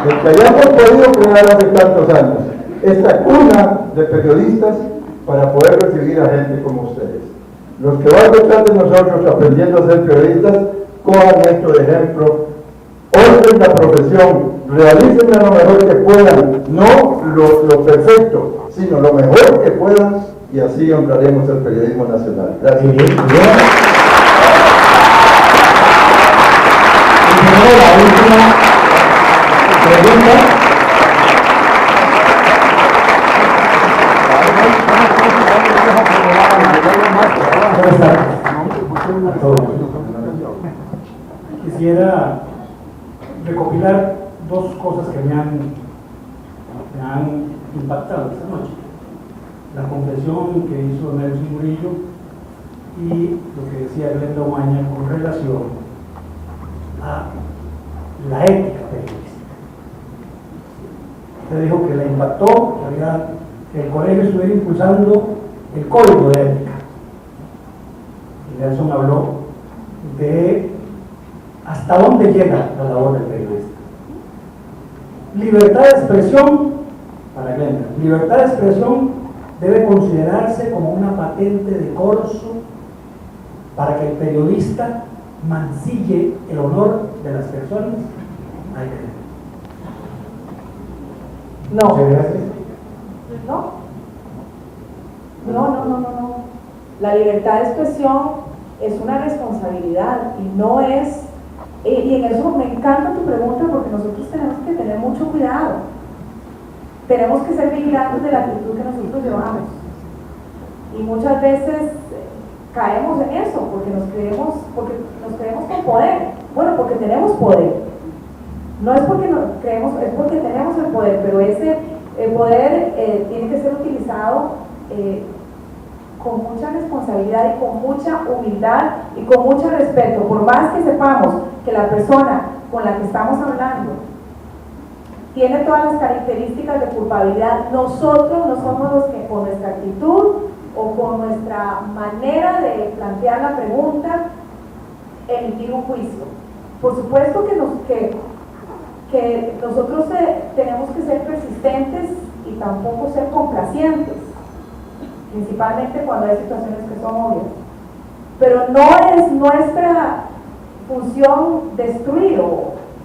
de que hayamos podido crear hace tantos años esta cuna de periodistas para poder recibir a gente como ustedes. Los que van detrás de nosotros aprendiendo a ser periodistas, cojan esto de ejemplo, honren la profesión, realicen lo mejor que puedan, no lo perfecto, sino lo mejor que puedan, y así honraremos el periodismo nacional. Gracias. La última pregunta. Quisiera recopilar dos cosas que me han impactado esta noche. La confesión que hizo Nelson Murillo y lo que decía Glenda Omaña con relación a la ética periodística. Usted dijo que le impactó que el colegio estuviera impulsando el código de ética. Y Nelson habló de hasta dónde llega la labor del periodista. Libertad de expresión, para Glenda, libertad de expresión debe considerarse como una patente de corso para que el periodista mancille el honor de las personas. No. No. La libertad de expresión es una responsabilidad y no es, y en eso me encanta tu pregunta, porque nosotros tenemos que tener mucho cuidado. Tenemos que ser vigilantes de la actitud que nosotros llevamos. Y muchas veces caemos en eso porque nos creemos con poder. Bueno, porque tenemos poder. No es porque no creemos, es porque tenemos el poder, pero ese poder tiene que ser utilizado con mucha responsabilidad y con mucha humildad y con mucho respeto. Por más que sepamos que la persona con la que estamos hablando tiene todas las características de culpabilidad, nosotros no somos los que con nuestra actitud o con nuestra manera de plantear la pregunta emitir un juicio. Por supuesto que nosotros tenemos que ser persistentes y tampoco ser complacientes, principalmente cuando hay situaciones que son obvias. Pero no es nuestra función destruir,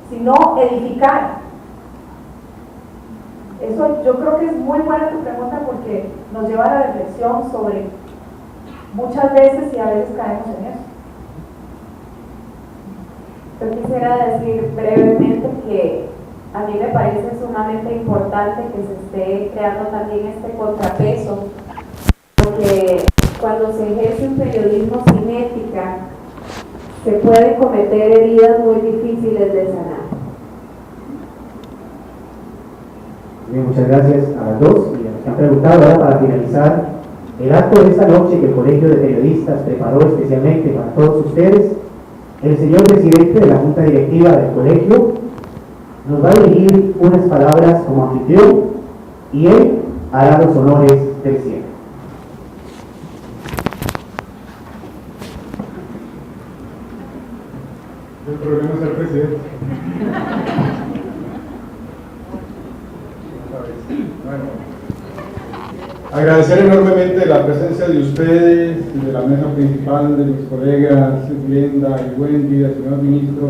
sino edificar. Eso yo creo que es muy buena tu pregunta porque nos lleva a la reflexión sobre muchas veces y a veces caemos en eso. Yo quisiera decir brevemente que a mí me parece sumamente importante que se esté creando también este contrapeso, porque cuando se ejerce un periodismo sin ética, se pueden cometer heridas muy difíciles de sanar. Bien, muchas gracias a las dos y a los que han preguntado. Ahora, para finalizar el acto de esta noche que el Colegio de Periodistas preparó especialmente para todos ustedes, el señor presidente de la Junta Directiva del Colegio nos va a dirigir unas palabras como anfitrión y él hará los honores del cierre. El problema es el presidente. Bueno, agradecer enormemente la presencia de ustedes, de la mesa principal, de mis colegas Glenda y Wendy, del señor ministro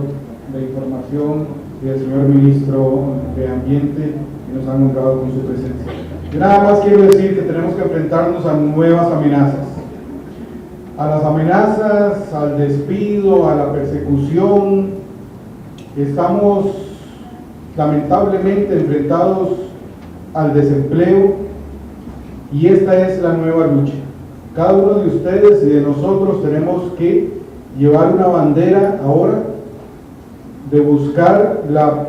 de Información y del señor ministro de Ambiente, que nos han honrado con su presencia. Yo nada más quiero decir que tenemos que enfrentarnos a nuevas amenazas. A las amenazas, al despido, a la persecución. Estamos lamentablemente enfrentados al desempleo y esta es la nueva lucha. Cada uno de ustedes y de nosotros tenemos que llevar una bandera ahora de buscar la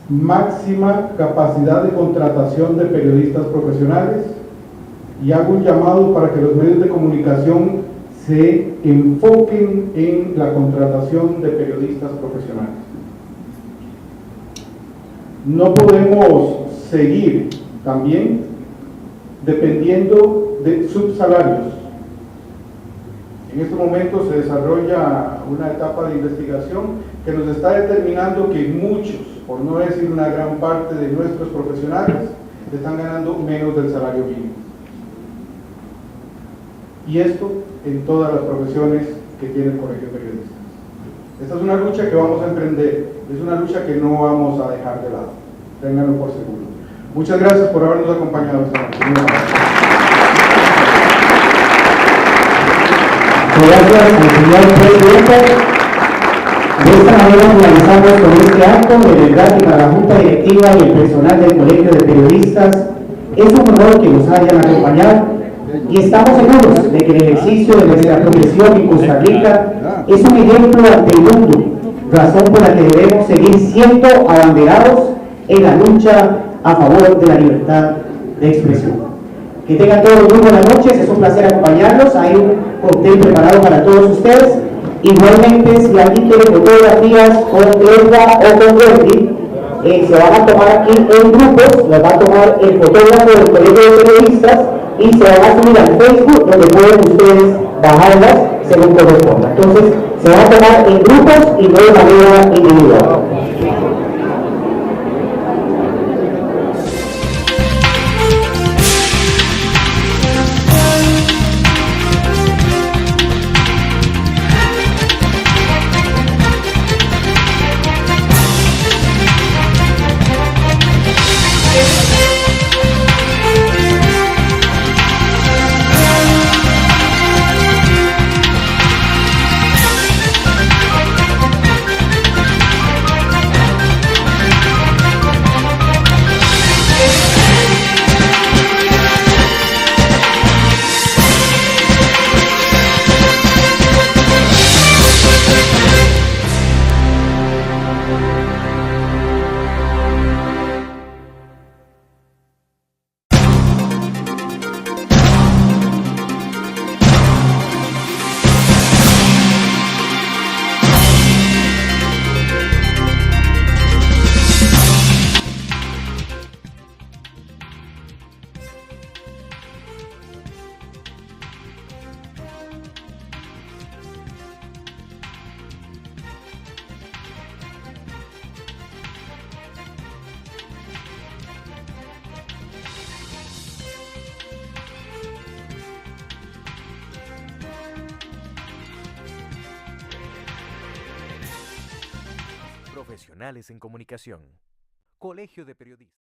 máxima capacidad de contratación de periodistas profesionales y hago un llamado para que los medios de comunicación se enfoquen en la contratación de periodistas profesionales. No podemos seguir también dependiendo de subsalarios. En este momento se desarrolla una etapa de investigación que nos está determinando que muchos, por no decir una gran parte de nuestros profesionales, están ganando menos del salario mínimo. Y esto en todas las profesiones que tiene el Colegio de Periodistas. Esta es una lucha que vamos a emprender, es una lucha que no vamos a dejar de lado, ténganlo por seguro. Muchas gracias por habernos acompañado esta noche. Gracias, señor presidente. De esta manera finalizamos con este acto. De verdad que para la Junta Directiva y el personal del Colegio de Periodistas es un honor que nos hayan acompañado y estamos seguros de que el ejercicio de nuestra profesión en Costa Rica es un ejemplo ante el mundo, razón por la que debemos seguir siendo abanderados en la lucha a favor de la libertad de expresión. Que tengan todos muy buenas noches, es un placer acompañarlos. Hay un cóctel preparado para todos ustedes. Igualmente, si alguien quiere fotografías con Glenda o con Wendy, se van a tomar aquí en grupos, las va a tomar el fotógrafo del Colegio de Periodistas y se van a subir al Facebook, donde pueden ustedes bajarlas según corresponda. Entonces, se van a tomar en grupos y no de manera individual. Profesionales en Comunicación. Colegio de Periodistas.